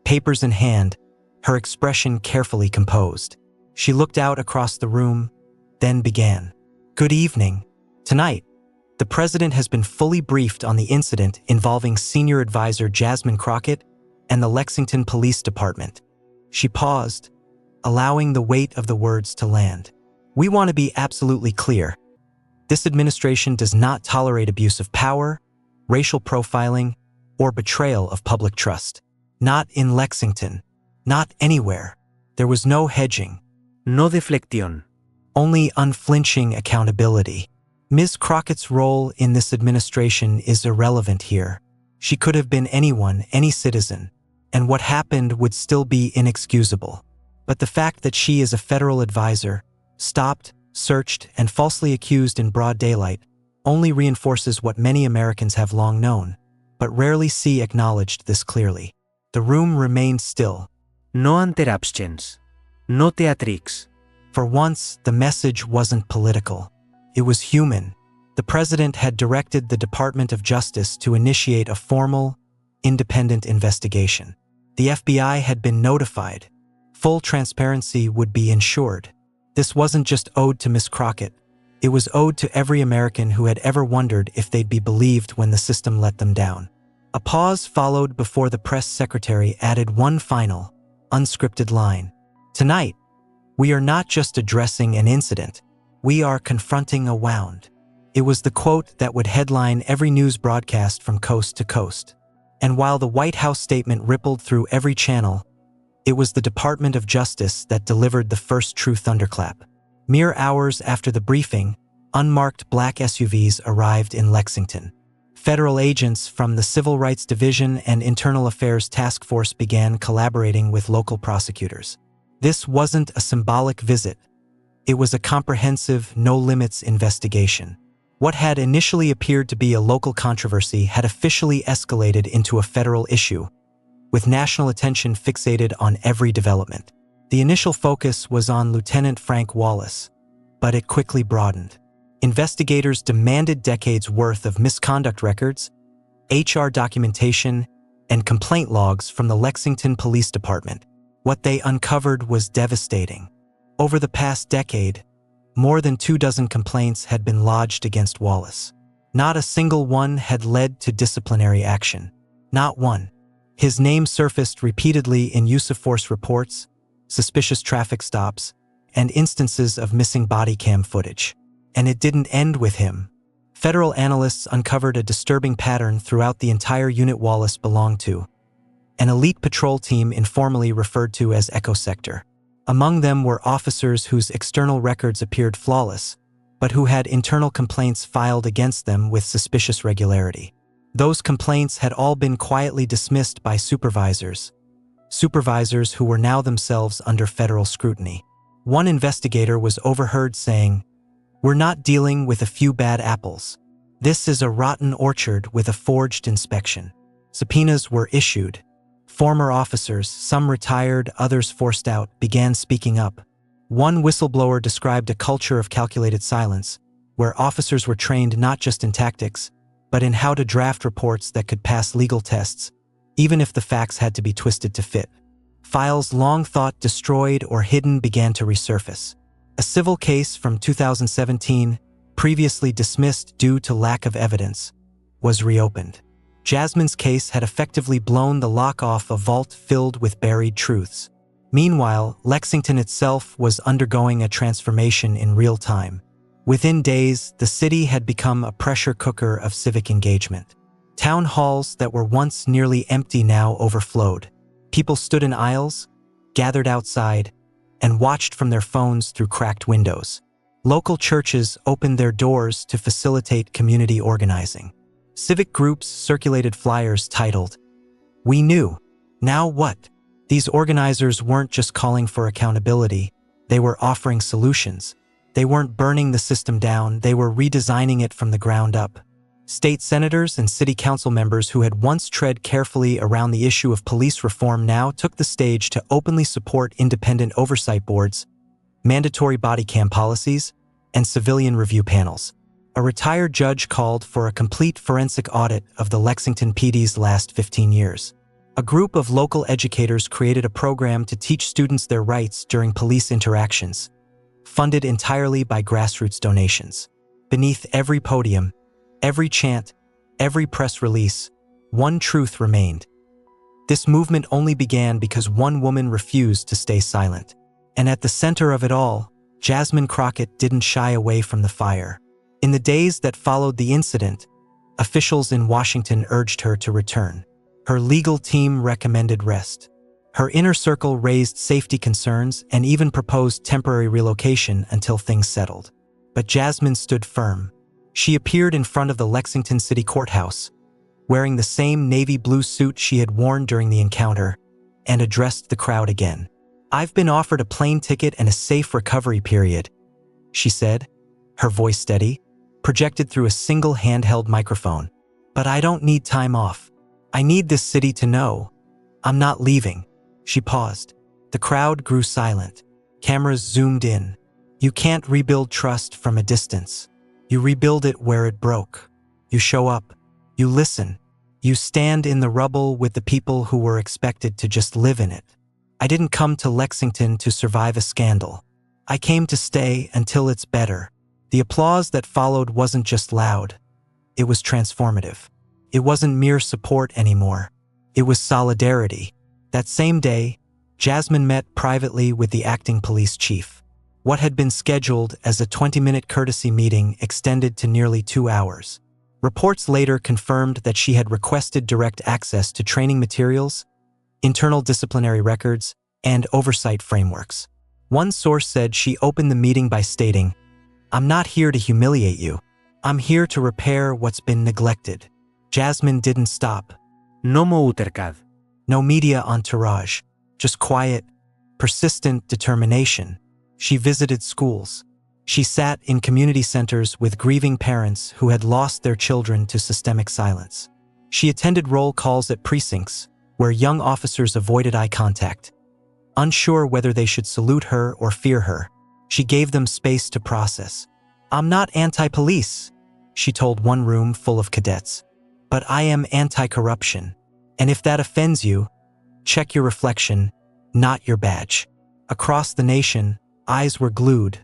papers in hand, her expression carefully composed. She looked out across the room, then began. "Good evening. Tonight, the president has been fully briefed on the incident involving senior advisor Jasmine Crockett and the Lexington Police Department." She paused, allowing the weight of the words to land. "We want to be absolutely clear. This administration does not tolerate abuse of power, racial profiling, or betrayal of public trust. Not in Lexington. Not anywhere. There was no hedging. No deflección. Only unflinching accountability. Ms. Crockett's role in this administration is irrelevant here. She could have been anyone, any citizen, and what happened would still be inexcusable. But the fact that she is a federal advisor, stopped, searched, and falsely accused in broad daylight only reinforces what many Americans have long known, but rarely see acknowledged this clearly. The room remained still. No interruptions. No theatrics. For once, the message wasn't political. It was human. The president had directed the Department of Justice to initiate a formal, independent investigation. The FBI had been notified. Full transparency would be ensured. This wasn't just owed to Miss Crockett. It was owed to every American who had ever wondered if they'd be believed when the system let them down. A pause followed before the press secretary added one final, unscripted line. "Tonight, we are not just addressing an incident. We are confronting a wound." It was the quote that would headline every news broadcast from coast to coast. And while the White House statement rippled through every channel, it was the Department of Justice that delivered the first true thunderclap. Mere hours after the briefing, unmarked black SUVs arrived in Lexington. Federal agents from the Civil Rights Division and Internal Affairs Task Force began collaborating with local prosecutors. This wasn't a symbolic visit. It was a comprehensive, no-limits investigation. What had initially appeared to be a local controversy had officially escalated into a federal issue, with national attention fixated on every development. The initial focus was on Lieutenant Frank Wallace, but it quickly broadened. Investigators demanded decades' worth of misconduct records, HR documentation, and complaint logs from the Lexington Police Department. What they uncovered was devastating. Over the past decade, more than 24 complaints had been lodged against Wallace. Not a single one had led to disciplinary action. Not one. His name surfaced repeatedly in use-of-force reports, suspicious traffic stops, and instances of missing body cam footage. And it didn't end with him. Federal analysts uncovered a disturbing pattern throughout the entire unit Wallace belonged to, an elite patrol team informally referred to as Echo Sector. Among them were officers whose external records appeared flawless, but who had internal complaints filed against them with suspicious regularity. Those complaints had all been quietly dismissed by supervisors who were now themselves under federal scrutiny. One investigator was overheard saying, "We're not dealing with a few bad apples. This is a rotten orchard with a forged inspection." Subpoenas were issued. Former officers, some retired, others forced out, began speaking up. One whistleblower described a culture of calculated silence, where officers were trained not just in tactics, but in how to draft reports that could pass legal tests, even if the facts had to be twisted to fit. Files long thought destroyed or hidden began to resurface. A civil case from 2017, previously dismissed due to lack of evidence, was reopened. Jasmine's case had effectively blown the lock off a vault filled with buried truths. Meanwhile, Lexington itself was undergoing a transformation in real time. Within days, the city had become a pressure cooker of civic engagement. Town halls that were once nearly empty now overflowed. People stood in aisles, gathered outside, and watched from their phones through cracked windows. Local churches opened their doors to facilitate community organizing. Civic groups circulated flyers titled, "We Knew, Now What?" These organizers weren't just calling for accountability, they were offering solutions. They weren't burning the system down, they were redesigning it from the ground up. State senators and city council members who had once tread carefully around the issue of police reform now took the stage to openly support independent oversight boards, mandatory body cam policies, and civilian review panels. A retired judge called for a complete forensic audit of the Lexington PD's last 15 years. A group of local educators created a program to teach students their rights during police interactions, funded entirely by grassroots donations. Beneath every podium, every chant, every press release, one truth remained. This movement only began because one woman refused to stay silent. And at the center of it all, Jasmine Crockett didn't shy away from the fire. In the days that followed the incident, officials in Washington urged her to return. Her legal team recommended rest. Her inner circle raised safety concerns and even proposed temporary relocation until things settled. But Jasmine stood firm. She appeared in front of the Lexington City Courthouse, wearing the same navy blue suit she had worn during the encounter, and addressed the crowd again. "I've been offered a plane ticket and a safe recovery period," she said, her voice steady, projected through a single handheld microphone. "But I don't need time off. I need this city to know I'm not leaving." She paused. The crowd grew silent. Cameras zoomed in. You can't rebuild trust from a distance. You rebuild it where it broke. You show up. You listen. You stand in the rubble with the people who were expected to just live in it. "I didn't come to Lexington to survive a scandal. I came to stay until it's better." The applause that followed wasn't just loud. It was transformative. It wasn't mere support anymore. It was solidarity. That same day, Jasmine met privately with the acting police chief. What had been scheduled as a 20-minute courtesy meeting extended to nearly 2 hours. Reports later confirmed that she had requested direct access to training materials, internal disciplinary records, and oversight frameworks. One source said she opened the meeting by stating, "I'm not here to humiliate you. I'm here to repair what's been neglected." Jasmine didn't stop. No muuterkad. No media entourage, just quiet, persistent determination. She visited schools. She sat in community centers with grieving parents who had lost their children to systemic silence. She attended roll calls at precincts where young officers avoided eye contact. Unsure whether they should salute her or fear her, she gave them space to process. "I'm not anti-police," she told one room full of cadets, "but I am anti-corruption. And if that offends you, check your reflection, not your badge." Across the nation, eyes were glued,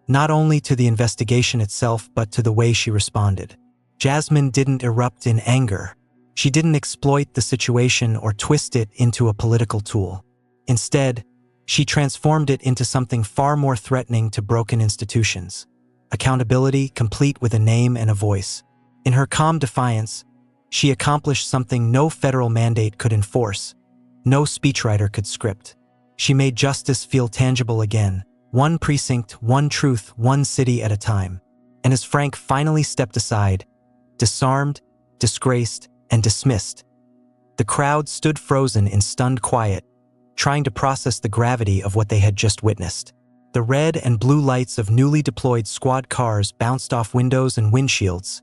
not only to the investigation itself but to the way she responded. Jasmine didn't erupt in anger. She didn't exploit the situation or twist it into a political tool. Instead, she transformed it into something far more threatening to broken institutions. Accountability complete with a name and a voice. In her calm defiance, she accomplished something no federal mandate could enforce, no speechwriter could script. She made justice feel tangible again, one precinct, one truth, one city at a time. And as Frank finally stepped aside, disarmed, disgraced, and dismissed, the crowd stood frozen in stunned quiet, trying to process the gravity of what they had just witnessed. The red and blue lights of newly deployed squad cars bounced off windows and windshields,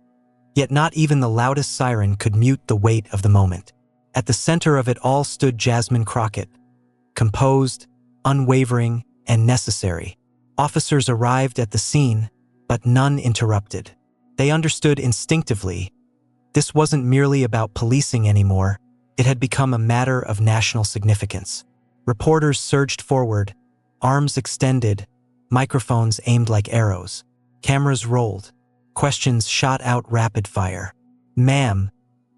yet not even the loudest siren could mute the weight of the moment. At the center of it all stood Jasmine Crockett, composed, unwavering, and necessary. Officers arrived at the scene, but none interrupted. They understood instinctively. This wasn't merely about policing anymore. It had become a matter of national significance. Reporters surged forward, arms extended, microphones aimed like arrows. Cameras rolled. Questions shot out rapid fire. "Ma'am,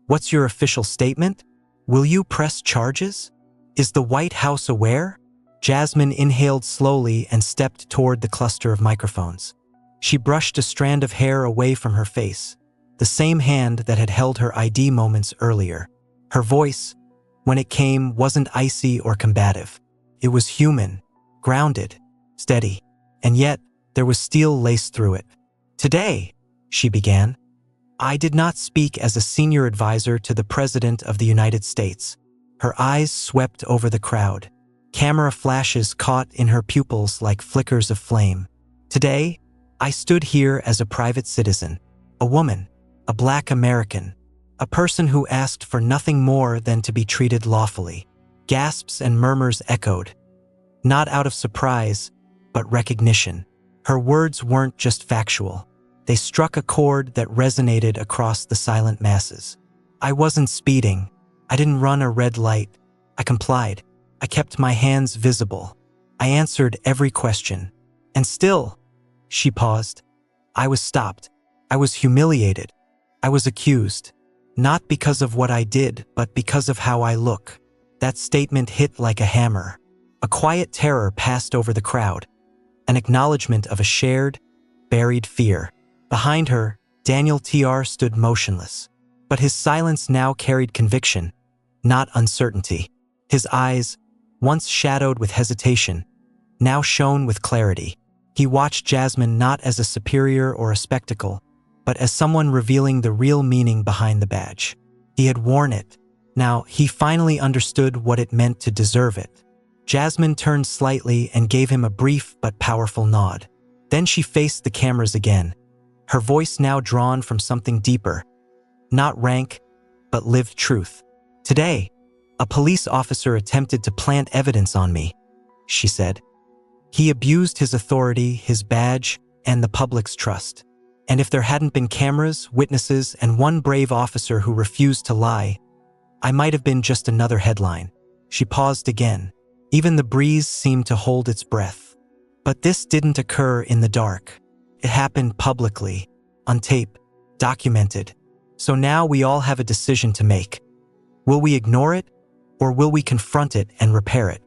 what's your official statement? Will you press charges? Is the White House aware?" Jasmine inhaled slowly and stepped toward the cluster of microphones. She brushed a strand of hair away from her face, the same hand that had held her ID moments earlier. Her voice, when it came, wasn't icy or combative. It was human, grounded, steady, and yet there was steel laced through it. "Today," she began, "I did not speak as a senior advisor to the President of the United States." Her eyes swept over the crowd. Camera flashes caught in her pupils like flickers of flame. "Today, I stood here as a private citizen, a woman, a Black American, a person who asked for nothing more than to be treated lawfully." Gasps and murmurs echoed, not out of surprise, but recognition. Her words weren't just factual. They struck a chord that resonated across the silent masses. I wasn't speeding. I didn't run a red light. I complied. I kept my hands visible. I answered every question. And still, she paused. I was stopped. I was humiliated. I was accused. Not because of what I did, but because of how I look. That statement hit like a hammer. A quiet terror passed over the crowd, an acknowledgement of a shared, buried fear. Behind her, Daniel Tr. stood motionless, but his silence now carried conviction, not uncertainty. His eyes, once shadowed with hesitation, now shone with clarity. He watched Jasmine not as a superior or a spectacle, but as someone revealing the real meaning behind the badge. He had worn it. Now, he finally understood what it meant to deserve it. Jasmine turned slightly and gave him a brief but powerful nod. Then she faced the cameras again, her voice now drawn from something deeper. Not rank, but lived truth. Today, a police officer attempted to plant evidence on me, she said. He abused his authority, his badge, and the public's trust. And if there hadn't been cameras, witnesses, and one brave officer who refused to lie, I might have been just another headline. She paused again. Even the breeze seemed to hold its breath. But this didn't occur in the dark. It happened publicly, on tape, documented. So now we all have a decision to make. Will we ignore it, or will we confront it and repair it?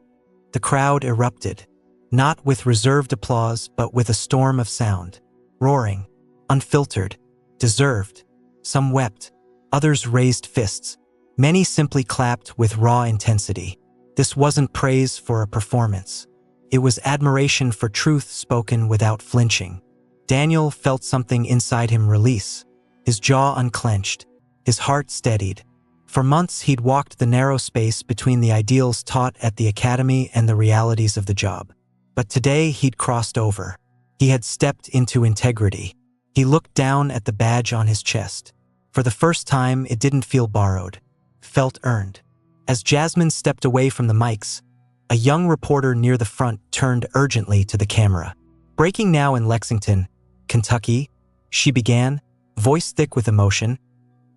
The crowd erupted, not with reserved applause, but with a storm of sound. Roaring, unfiltered, deserved. Some wept, others raised fists. Many simply clapped with raw intensity. This wasn't praise for a performance. It was admiration for truth spoken without flinching. Daniel felt something inside him release. His jaw unclenched, his heart steadied. For months he'd walked the narrow space between the ideals taught at the academy and the realities of the job. But today he'd crossed over. He had stepped into integrity. He looked down at the badge on his chest. For the first time, it didn't feel borrowed. Felt earned. As Jasmine stepped away from the mics, a young reporter near the front turned urgently to the camera. Breaking now in Lexington, Kentucky, she began, voice thick with emotion.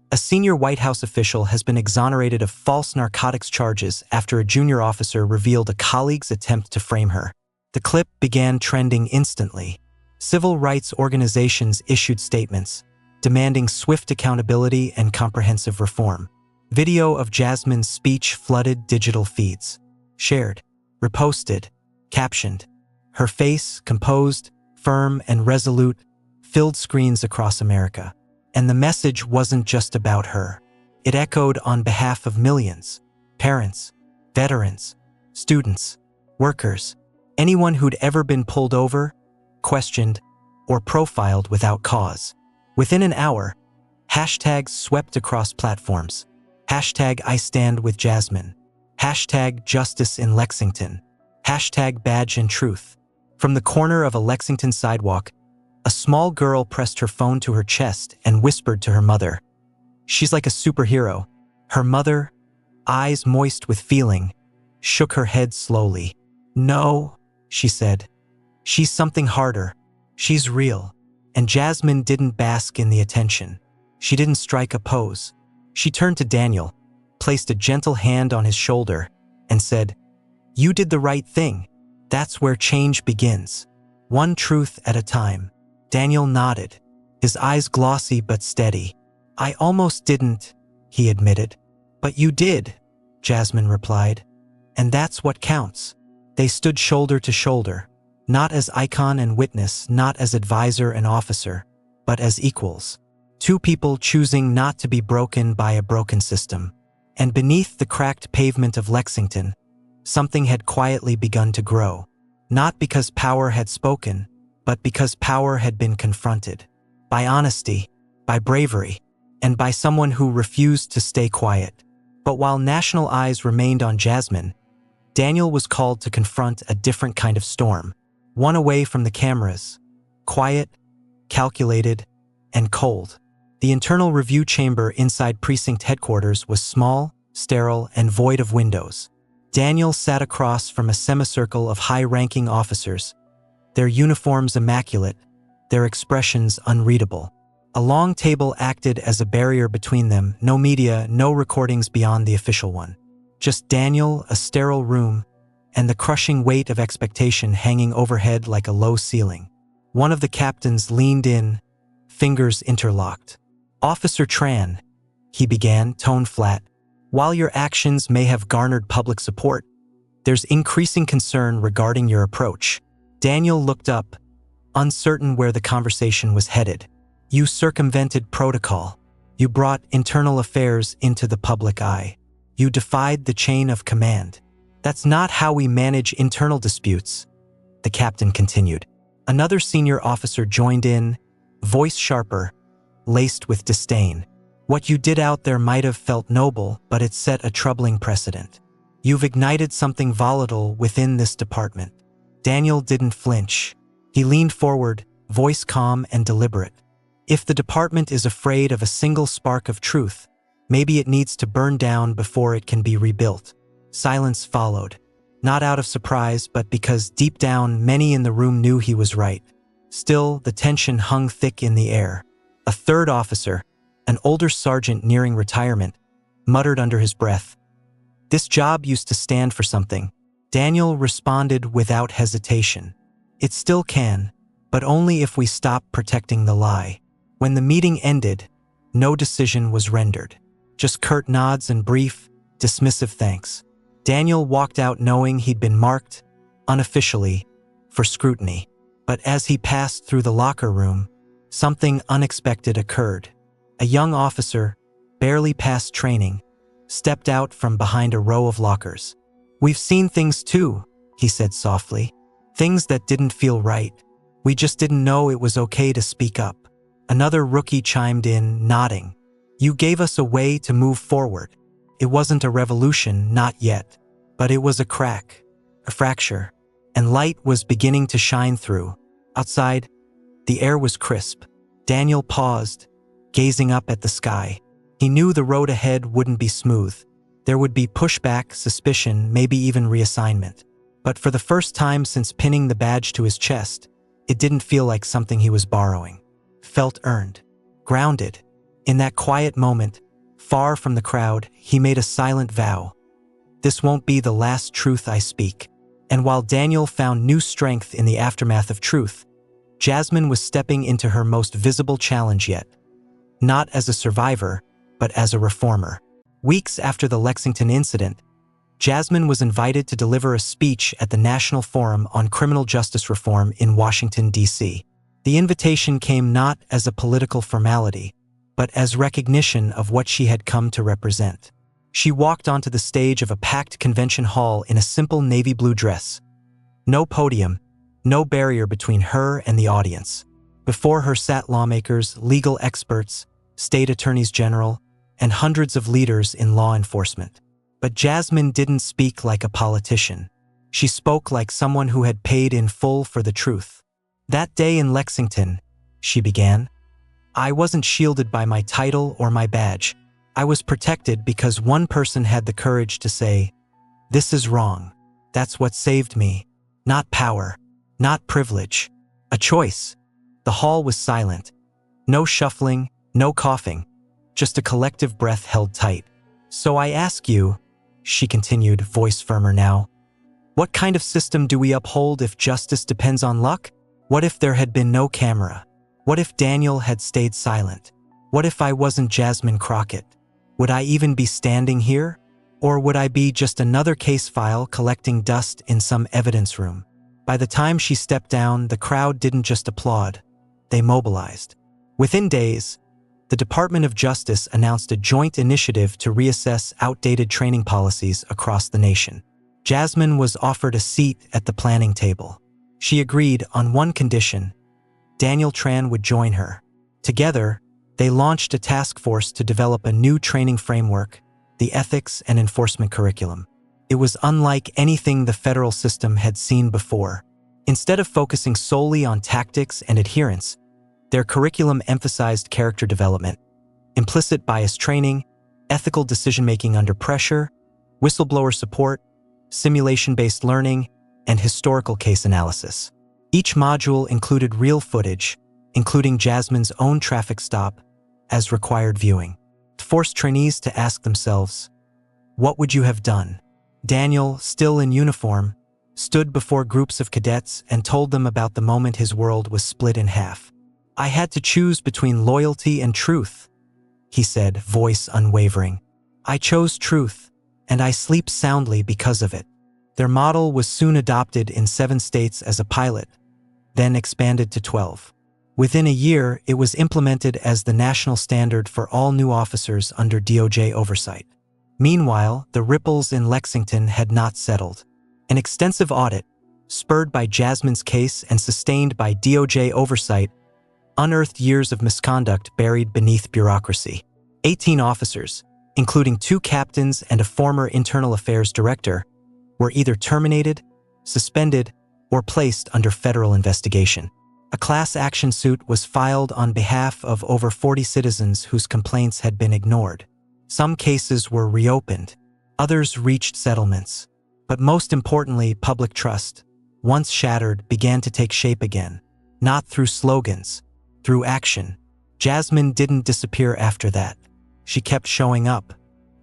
A senior White House official has been exonerated of false narcotics charges after a junior officer revealed a colleague's attempt to frame her. The clip began trending instantly. Civil rights organizations issued statements, demanding swift accountability and comprehensive reform. Video of Jasmine's speech flooded digital feeds. Shared, reposted, captioned. Her face, composed, firm, and resolute, filled screens across America. And the message wasn't just about her. It echoed on behalf of millions. Parents, veterans, students, workers, anyone who'd ever been pulled over, questioned, or profiled without cause. Within an hour, hashtags swept across platforms. Hashtag I stand with Jasmine. Hashtag justice in Lexington. Hashtag badge and truth. From the corner of a Lexington sidewalk, a small girl pressed her phone to her chest and whispered to her mother. She's like a superhero. Her mother, eyes moist with feeling, shook her head slowly. No, she said. She's something harder. She's real. And Jasmine didn't bask in the attention. She didn't strike a pose. She turned to Daniel, placed a gentle hand on his shoulder, and said, "You did the right thing. That's where change begins. One truth at a time." Daniel nodded, his eyes glossy but steady. "I almost didn't," he admitted. "But you did," Jasmine replied. "And that's what counts." They stood shoulder to shoulder, not as icon and witness, not as advisor and officer, but as equals. Two people choosing not to be broken by a broken system. And beneath the cracked pavement of Lexington, something had quietly begun to grow. Not because power had spoken, but because power had been confronted. By honesty, by bravery, and by someone who refused to stay quiet. But while national eyes remained on Jasmine, Daniel was called to confront a different kind of storm. One away from the cameras. Quiet, calculated, and cold. The internal review chamber inside precinct headquarters was small, sterile, and void of windows. Daniel sat across from a semicircle of high-ranking officers, their uniforms immaculate, their expressions unreadable. A long table acted as a barrier between them, no media, no recordings beyond the official one. Just Daniel, a sterile room, and the crushing weight of expectation hanging overhead like a low ceiling. One of the captains leaned in, fingers interlocked. "Officer Tran," he began, tone flat, "while your actions may have garnered public support, there's increasing concern regarding your approach." Daniel looked up, uncertain where the conversation was headed. "You circumvented protocol. You brought internal affairs into the public eye. You defied the chain of command. That's not how we manage internal disputes," the captain continued. Another senior officer joined in, voice sharper, laced with disdain. "What you did out there might have felt noble, but it set a troubling precedent. You've ignited something volatile within this department." Daniel didn't flinch. He leaned forward, voice calm and deliberate. "If the department is afraid of a single spark of truth, maybe it needs to burn down before it can be rebuilt." Silence followed, not out of surprise, but because deep down many in the room knew he was right. Still, the tension hung thick in the air. A third officer, an older sergeant nearing retirement, muttered under his breath, "This job used to stand for something." Daniel responded without hesitation, "It still can, but only if we stop protecting the lie." When the meeting ended, no decision was rendered. Just curt nods and brief, dismissive thanks. Daniel walked out knowing he'd been marked, unofficially, for scrutiny. But as he passed through the locker room, something unexpected occurred. A young officer, barely past training, stepped out from behind a row of lockers. "We've seen things too," he said softly. "Things that didn't feel right. We just didn't know it was okay to speak up." Another rookie chimed in, nodding. "You gave us a way to move forward. It wasn't a revolution, not yet. But it was a crack, a fracture, and light was beginning to shine through." Outside, the air was crisp. Daniel paused, gazing up at the sky. He knew the road ahead wouldn't be smooth. There would be pushback, suspicion, maybe even reassignment. But for the first time since pinning the badge to his chest, it didn't feel like something he was borrowing. Felt earned, grounded. In that quiet moment, far from the crowd, he made a silent vow. "This won't be the last truth I speak." And while Daniel found new strength in the aftermath of truth, Jasmine was stepping into her most visible challenge yet. Not as a survivor, but as a reformer. Weeks after the Lexington incident, Jasmine was invited to deliver a speech at the National Forum on Criminal Justice Reform in Washington, D.C. The invitation came not as a political formality, but as recognition of what she had come to represent. She walked onto the stage of a packed convention hall in a simple navy blue dress. No podium, no barrier between her and the audience. Before her sat lawmakers, legal experts, state attorneys general, and hundreds of leaders in law enforcement. But Jasmine didn't speak like a politician. She spoke like someone who had paid in full for the truth. "That day in Lexington," she began, "I wasn't shielded by my title or my badge. I was protected because one person had the courage to say, 'This is wrong.' That's what saved me. Not power, not privilege. A choice." The hall was silent. No shuffling, no coughing. Just a collective breath held tight. "So I ask you," she continued, voice firmer now, "what kind of system do we uphold if justice depends on luck? What if there had been no camera? What if Daniel had stayed silent? What if I wasn't Jasmine Crockett? Would I even be standing here? Or would I be just another case file collecting dust in some evidence room?" By the time she stepped down, the crowd didn't just applaud. They mobilized. Within days, the Department of Justice announced a joint initiative to reassess outdated training policies across the nation. Jasmine was offered a seat at the planning table. She agreed on one condition: Daniel Tran would join her. Together, they launched a task force to develop a new training framework, the ethics and enforcement curriculum. It was unlike anything the federal system had seen before. Instead of focusing solely on tactics and adherence, their curriculum emphasized character development, implicit bias training, ethical decision-making under pressure, whistleblower support, simulation-based learning, and historical case analysis. Each module included real footage, including Jasmine's own traffic stop, as required viewing. It forced trainees to ask themselves, what would you have done? Daniel, still in uniform, stood before groups of cadets and told them about the moment his world was split in half. I had to choose between loyalty and truth, he said, voice unwavering. I chose truth, and I sleep soundly because of it. Their model was soon adopted in 7 states as a pilot, then expanded to 12. Within a year, it was implemented as the national standard for all new officers under DOJ oversight. Meanwhile, the ripples in Lexington had not settled. An extensive audit, spurred by Jasmine's case and sustained by DOJ oversight, unearthed years of misconduct buried beneath bureaucracy. 18 officers, including 2 captains and a former internal affairs director, were either terminated, suspended, or placed under federal investigation. A class action suit was filed on behalf of over 40 citizens whose complaints had been ignored. Some cases were reopened, others reached settlements. But most importantly, public trust, once shattered, began to take shape again. Not through slogans, through action. Jasmine didn't disappear after that. She kept showing up.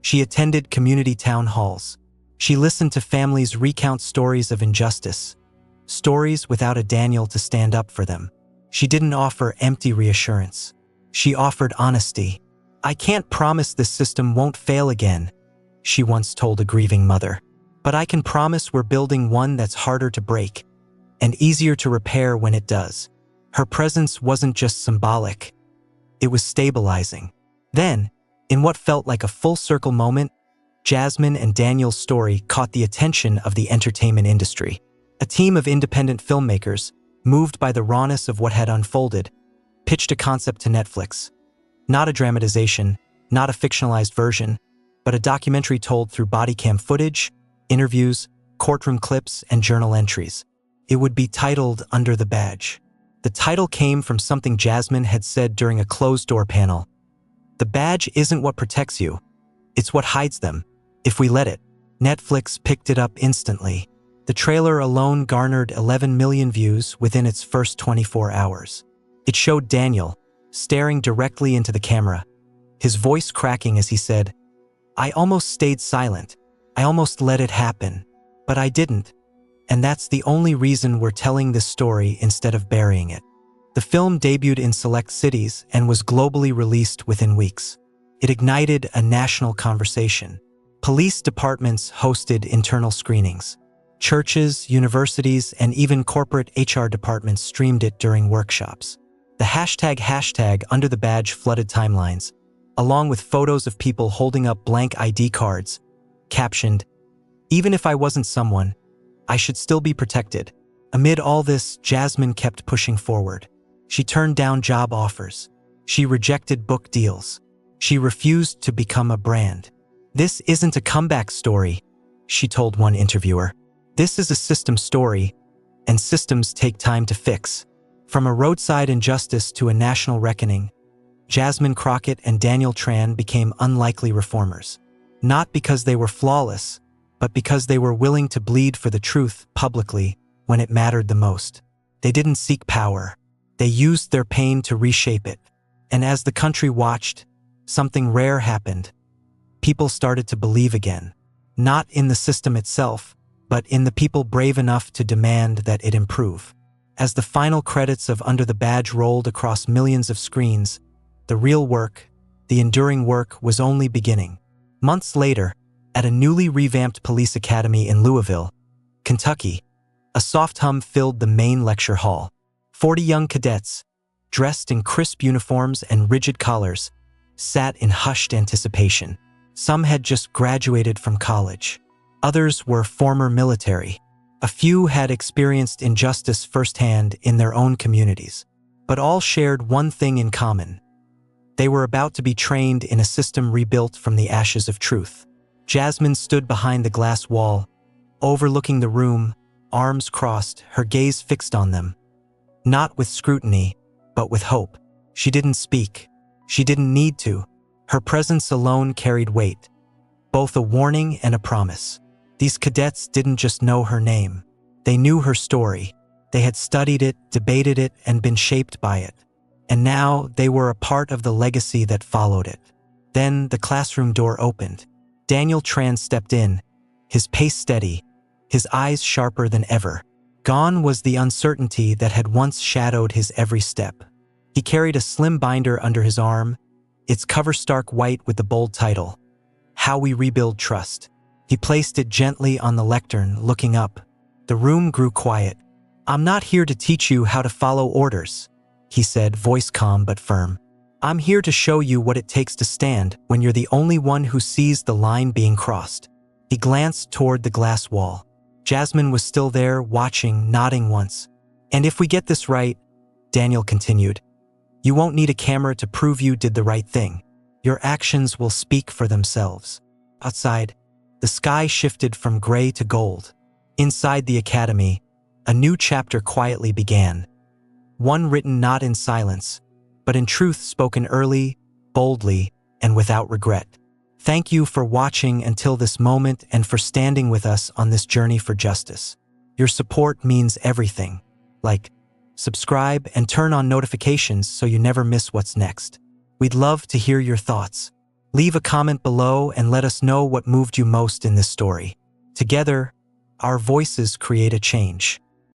She attended community town halls. She listened to families recount stories of injustice, stories without a Daniel to stand up for them. She didn't offer empty reassurance. She offered honesty. I can't promise this system won't fail again, she once told a grieving mother. But I can promise we're building one that's harder to break and easier to repair when it does. Her presence wasn't just symbolic. It was stabilizing. Then, in what felt like a full-circle moment, Jasmine and Daniel's story caught the attention of the entertainment industry. A team of independent filmmakers, moved by the rawness of what had unfolded, pitched a concept to Netflix. Not a dramatization, not a fictionalized version, but a documentary told through body cam footage, interviews, courtroom clips, and journal entries. It would be titled Under the Badge. The title came from something Jasmine had said during a closed-door panel. The badge isn't what protects you. It's what hides them, if we let it. Netflix picked it up instantly. The trailer alone garnered 11 million views within its first 24 hours. It showed Daniel, staring directly into the camera, his voice cracking as he said, I almost stayed silent. I almost let it happen, but I didn't. And that's the only reason we're telling this story instead of burying it. The film debuted in select cities and was globally released within weeks. It ignited a national conversation. Police departments hosted internal screenings. Churches, universities, and even corporate HR departments streamed it during workshops. The hashtag Under the Badge flooded timelines, along with photos of people holding up blank ID cards, captioned, Even if I wasn't someone, I should still be protected. Amid all this, Jasmine kept pushing forward. She turned down job offers. She rejected book deals. She refused to become a brand. This isn't a comeback story, she told one interviewer. This is a system story, and systems take time to fix. From a roadside injustice to a national reckoning, Jasmine Crockett and Daniel Tran became unlikely reformers. Not because they were flawless, but because they were willing to bleed for the truth publicly when it mattered the most. They didn't seek power. They used their pain to reshape it. And as the country watched, something rare happened. People started to believe again. Not in the system itself, but in the people brave enough to demand that it improve. As the final credits of Under the Badge rolled across millions of screens, the real work, the enduring work, was only beginning. Months later, at a newly revamped police academy in Louisville, Kentucky, a soft hum filled the main lecture hall. 40 young cadets, dressed in crisp uniforms and rigid collars, sat in hushed anticipation. Some had just graduated from college. Others were former military. A few had experienced injustice firsthand in their own communities. But all shared one thing in common. They were about to be trained in a system rebuilt from the ashes of truth. Jasmine stood behind the glass wall, overlooking the room, arms crossed, her gaze fixed on them. Not with scrutiny, but with hope. She didn't speak. She didn't need to. Her presence alone carried weight, both a warning and a promise. These cadets didn't just know her name. They knew her story. They had studied it, debated it, and been shaped by it. and now they were a part of the legacy that followed it. Then the classroom door opened. Daniel Tran stepped in, his pace steady, his eyes sharper than ever. Gone was the uncertainty that had once shadowed his every step. He carried a slim binder under his arm, its cover stark white with the bold title, How We Rebuild Trust. He placed it gently on the lectern, looking up. The room grew quiet. "I'm not here to teach you how to follow orders," he said, voice calm but firm. "I'm here to show you what it takes to stand when you're the only one who sees the line being crossed." He glanced toward the glass wall. Jasmine was still there, watching, nodding once. "And if we get this right," Daniel continued, "you won't need a camera to prove you did the right thing. Your actions will speak for themselves." Outside, the sky shifted from gray to gold. Inside the academy, a new chapter quietly began. One written not in silence, but in truth spoken early, boldly, and without regret. Thank you for watching until this moment and for standing with us on this journey for justice. Your support means everything. Like, subscribe, and turn on notifications so you never miss what's next. We'd love to hear your thoughts. Leave a comment below and let us know what moved you most in this story. Together, our voices create a change.